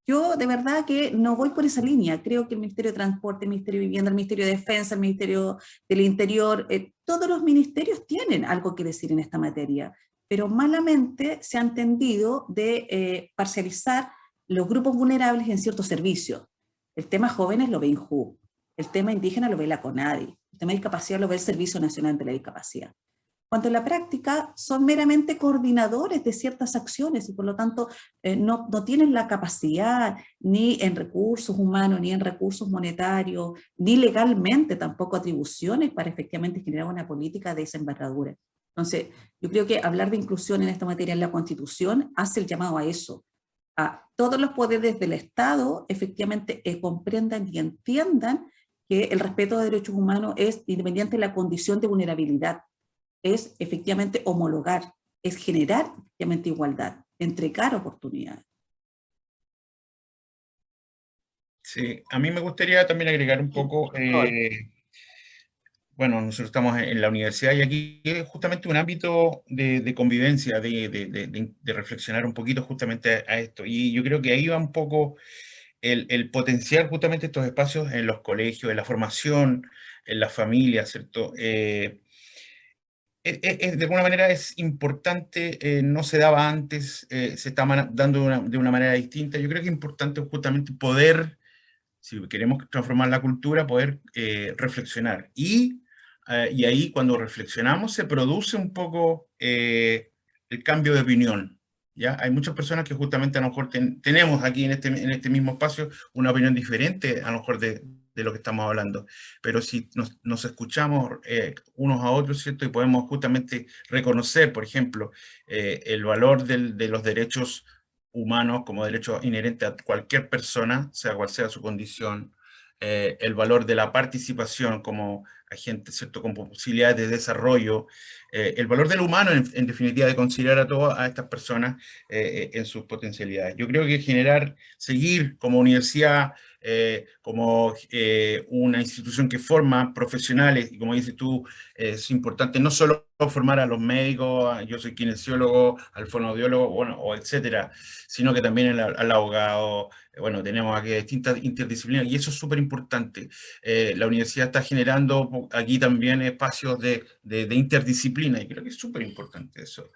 yo de verdad que no voy por esa línea. Creo que el Ministerio de Transporte, el Ministerio de Vivienda, el Ministerio de Defensa, el Ministerio del Interior, todos los ministerios tienen algo que decir en esta materia, pero malamente se ha entendido de parcializar los grupos vulnerables en ciertos servicios. El tema jóvenes lo ve INJU, el tema indígena lo ve la CONADI, el tema de discapacidad lo ve el Servicio Nacional de la Discapacidad. Cuando en la práctica son meramente coordinadores de ciertas acciones y por lo tanto no tienen la capacidad ni en recursos humanos, ni en recursos monetarios, ni legalmente tampoco atribuciones para efectivamente generar una política de esa envergadura. Entonces, yo creo que hablar de inclusión en esta materia en la Constitución hace el llamado a eso, a todos los poderes del Estado efectivamente comprendan y entiendan que el respeto de derechos humanos es independiente de la condición de vulnerabilidad. Es efectivamente homologar, es generar efectivamente igualdad, entregar oportunidades. Sí, a mí me gustaría también agregar un poco, bueno, nosotros estamos en la universidad y aquí es justamente un ámbito de convivencia, de reflexionar un poquito justamente a esto. Y yo creo que ahí va un poco el potenciar justamente estos espacios en los colegios, en la formación, en las familias, ¿cierto? De alguna manera es importante, no se daba antes, se está dando de una manera distinta. Yo creo que es importante justamente poder, si queremos transformar la cultura, poder reflexionar. Y ahí cuando reflexionamos se produce un poco el cambio de opinión. ¿Ya? Hay muchas personas que justamente a lo mejor tenemos aquí en este mismo espacio una opinión diferente a lo mejor de lo que estamos hablando, pero si nos escuchamos unos a otros, ¿cierto? Y podemos justamente reconocer, por ejemplo, el valor de los derechos humanos como derecho inherente a cualquier persona, sea cual sea su condición, el valor de la participación como agente, ¿cierto?, con posibilidades de desarrollo, el valor del humano, en definitiva, de considerar a todas estas personas en sus potencialidades. Yo creo que seguir como universidad, como una institución que forma profesionales, y como dices tú, es importante no solo formar a los médicos, yo soy kinesiólogo, al fonoaudiólogo, bueno, o etcétera, sino que también al abogado. Bueno, tenemos aquí distintas interdisciplinas y eso es súper importante. La universidad está generando aquí también espacios de interdisciplina y creo que es súper importante eso.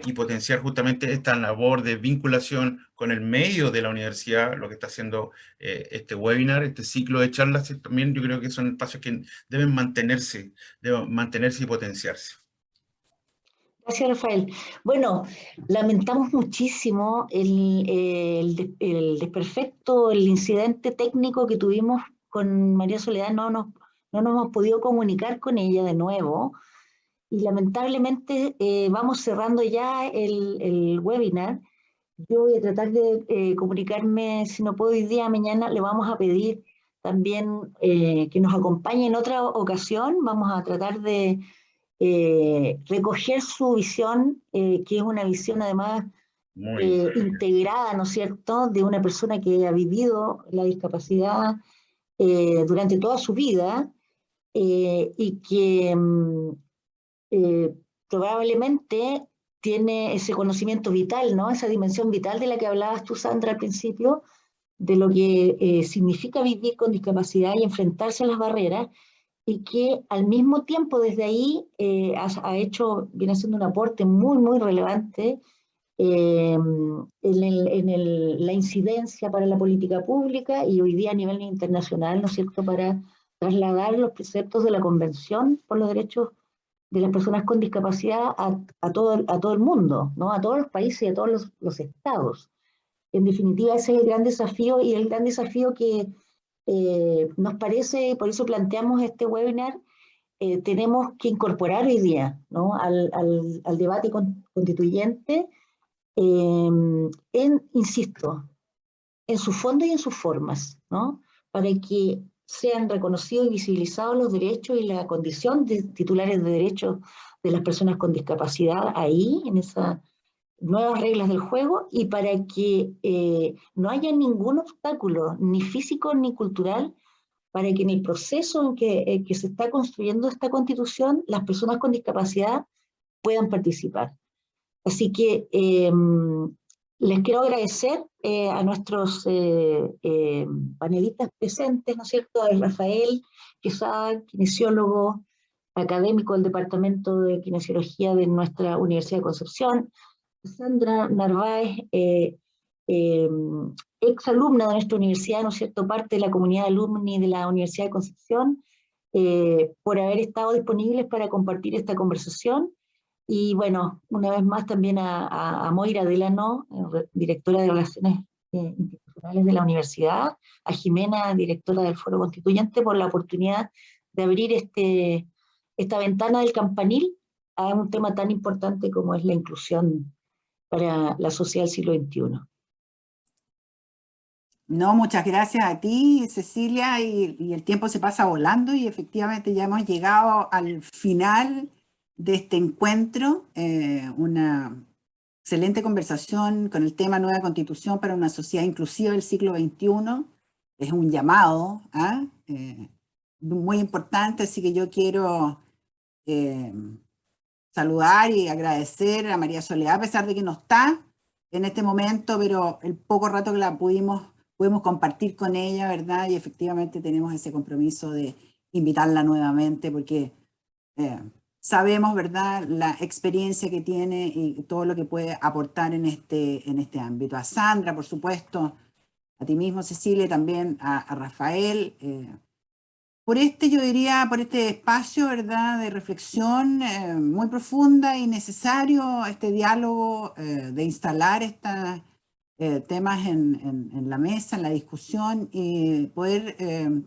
Y potenciar justamente esta labor de vinculación con el medio de la universidad, lo que está haciendo este webinar, este ciclo de charlas, también yo creo que son espacios que deben mantenerse y potenciarse. Gracias, Rafael. Bueno, lamentamos muchísimo el desperfecto, el incidente técnico que tuvimos con María Soledad. No nos hemos podido comunicar con ella de nuevo y lamentablemente vamos cerrando ya el webinar. Yo voy a tratar de comunicarme, si no puedo hoy día, mañana le vamos a pedir también que nos acompañe en otra ocasión. Vamos a tratar de recoger su visión, que es una visión además Muy integrada, ¿no es cierto?, de una persona que ha vivido la discapacidad durante toda su vida y que probablemente tiene ese conocimiento vital, ¿no?, esa dimensión vital de la que hablabas tú, Sandra, al principio, de lo que significa vivir con discapacidad y enfrentarse a las barreras, y que al mismo tiempo desde ahí viene haciendo un aporte muy, muy relevante la incidencia para la política pública y hoy día a nivel internacional, ¿no es cierto?, para trasladar los preceptos de la Convención por los Derechos de las Personas con Discapacidad a todo el mundo, ¿no?, a todos los países y a todos los estados. En definitiva, ese es el gran desafío y el gran desafío que nos parece, por eso planteamos este webinar, tenemos que incorporar hoy día, ¿no?, al debate constituyente, insisto, en su fondo y en sus formas, ¿no?, para que sean reconocidos y visibilizados los derechos y la condición de titulares de derechos de las personas con discapacidad ahí, en esas nuevas reglas del juego, y para que no haya ningún obstáculo, ni físico ni cultural, para que en el proceso en que se está construyendo esta Constitución, las personas con discapacidad puedan participar. Así que les quiero agradecer a nuestros panelistas presentes, ¿no es cierto?, a Rafael Quesada, kinesiólogo académico del Departamento de Kinesiología de nuestra Universidad de Concepción, Sandra Narváez, exalumna de nuestra universidad, ¿no es cierto?, parte de la comunidad de alumni de la Universidad de Concepción, por haber estado disponibles para compartir esta conversación. Y bueno, una vez más también a Moira Delano, directora de Relaciones Institucionales de la Universidad, a Jimena, directora del Foro Constituyente, por la oportunidad de abrir esta ventana del campanil a un tema tan importante como es la inclusión para la sociedad del siglo XXI. No, muchas gracias a ti, Cecilia, y el tiempo se pasa volando y efectivamente ya hemos llegado al final de este encuentro, una excelente conversación con el tema Nueva Constitución para una sociedad inclusiva del siglo XXI. Es un llamado muy importante, así que yo quiero saludar y agradecer a María Soledad, a pesar de que no está en este momento, pero el poco rato que la pudimos compartir con ella, ¿verdad? Y efectivamente tenemos ese compromiso de invitarla nuevamente porque sabemos, ¿verdad?, la experiencia que tiene y todo lo que puede aportar en este ámbito. A Sandra, por supuesto, a ti mismo, Cecilia, también a Rafael, por yo diría, por este espacio, ¿verdad?, de reflexión muy profunda y necesario, este diálogo de instalar estos temas en la mesa, en la discusión, y poder,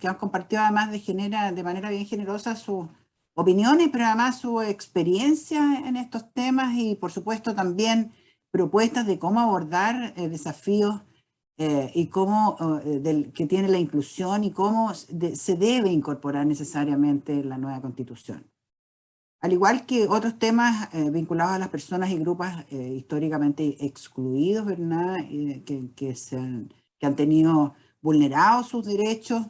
que han compartido además de manera bien generosa sus opiniones, pero además su experiencia en estos temas y por supuesto también propuestas de cómo abordar desafíos y cómo que tiene la inclusión y cómo se debe incorporar necesariamente en la nueva Constitución. Al igual que otros temas vinculados a las personas y grupos históricamente excluidos, ¿verdad?, que han tenido vulnerados sus derechos,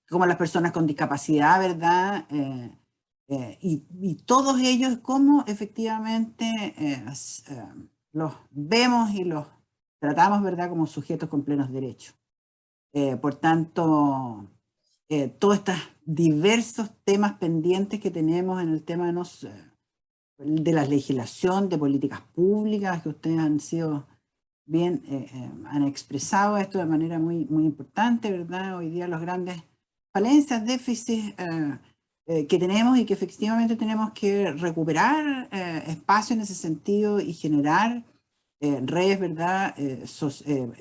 como las personas con discapacidad, ¿verdad?, y todos ellos, cómo efectivamente los vemos y los tratamos, ¿verdad?, como sujetos con plenos derechos. Por tanto, todos estos diversos temas pendientes que tenemos en el tema de la legislación, de políticas públicas, que ustedes han sido bien, han expresado esto de manera muy, muy importante, ¿verdad? Hoy día los grandes falencias, déficits que tenemos y que efectivamente tenemos que recuperar espacio en ese sentido y generar redes, ¿verdad?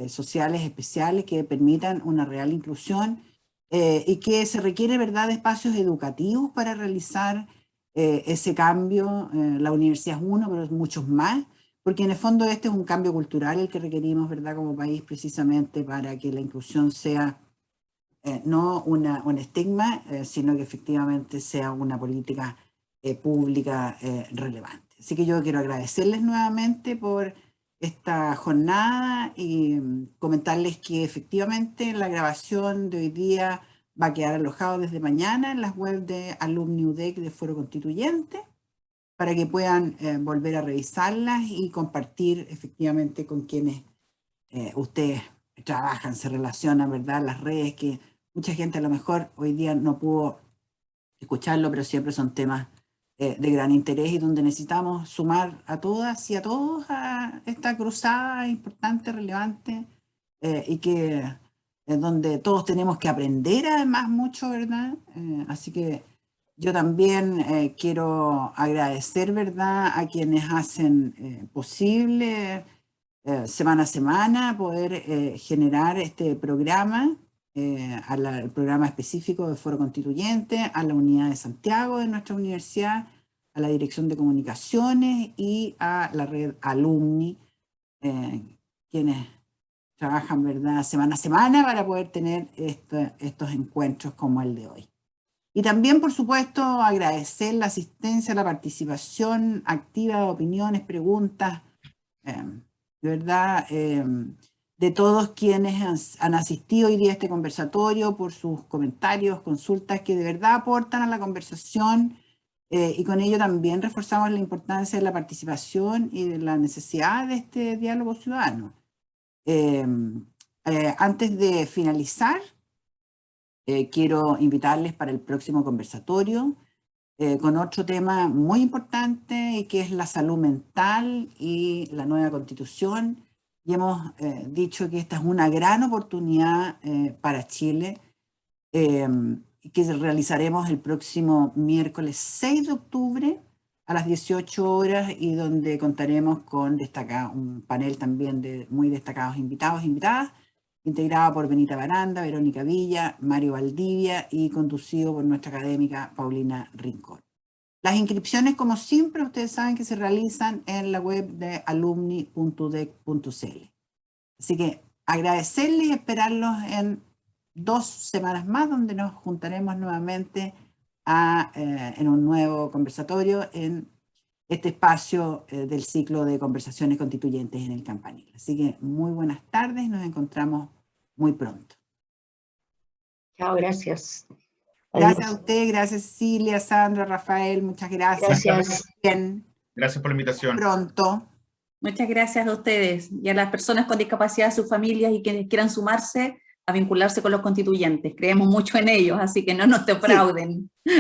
Sociales especiales que permitan una real inclusión y que se requiere, ¿verdad?, de espacios educativos para realizar ese cambio. La universidad es uno, pero es muchos más, porque en el fondo este es un cambio cultural el que requerimos, ¿verdad?, como país, precisamente para que la inclusión sea no un estigma, sino que efectivamente sea una política pública relevante. Así que yo quiero agradecerles nuevamente por esta jornada y comentarles que efectivamente la grabación de hoy día va a quedar alojado desde mañana en las webs de Alumni UDEC de Foro Constituyente, para que puedan volver a revisarlas y compartir efectivamente con quienes ustedes trabajan, se relacionan, ¿verdad? Las redes, que mucha gente a lo mejor hoy día no pudo escucharlo, pero siempre son temas de gran interés y donde necesitamos sumar a todas y a todos a esta cruzada importante, relevante, y que donde todos tenemos que aprender además mucho, ¿verdad? Así que yo también quiero agradecer, ¿verdad?, a quienes hacen posible semana a semana poder generar este programa, al programa específico de Foro Constituyente, a la Unidad de Santiago de nuestra universidad, a la Dirección de Comunicaciones y a la red Alumni, quienes trabajan, ¿verdad?, semana a semana para poder tener estos encuentros como el de hoy. Y también, por supuesto, agradecer la asistencia, la participación activa de opiniones, preguntas, de verdad, de todos quienes han asistido hoy día a este conversatorio, por sus comentarios, consultas que de verdad aportan a la conversación, y con ello también reforzamos la importancia de la participación y de la necesidad de este diálogo ciudadano. Antes de finalizar, quiero invitarles para el próximo conversatorio con otro tema muy importante, y que es la salud mental y la nueva constitución. Y hemos dicho que esta es una gran oportunidad para Chile, que realizaremos el próximo miércoles 6 de octubre a las 18 horas, y donde contaremos con un panel también de muy destacados invitados e invitadas, integrada por Benita Baranda, Verónica Villa, Mario Valdivia y conducido por nuestra académica Paulina Rincón. Las inscripciones, como siempre, ustedes saben que se realizan en la web de alumni.udec.cl. Así que agradecerles y esperarlos en 2 semanas más, donde nos juntaremos nuevamente en un nuevo conversatorio en este espacio del ciclo de conversaciones constituyentes en el Campanil. Así que muy buenas tardes, nos encontramos muy pronto. Chao, gracias. Gracias a usted, gracias Cecilia, Sandra, Rafael, muchas gracias. Gracias. Bien. Gracias por la invitación. Pronto. Muchas gracias a ustedes y a las personas con discapacidad, a sus familias y quienes quieran sumarse a vincularse con los constituyentes. Creemos mucho en ellos, así que no nos defrauden. Sí.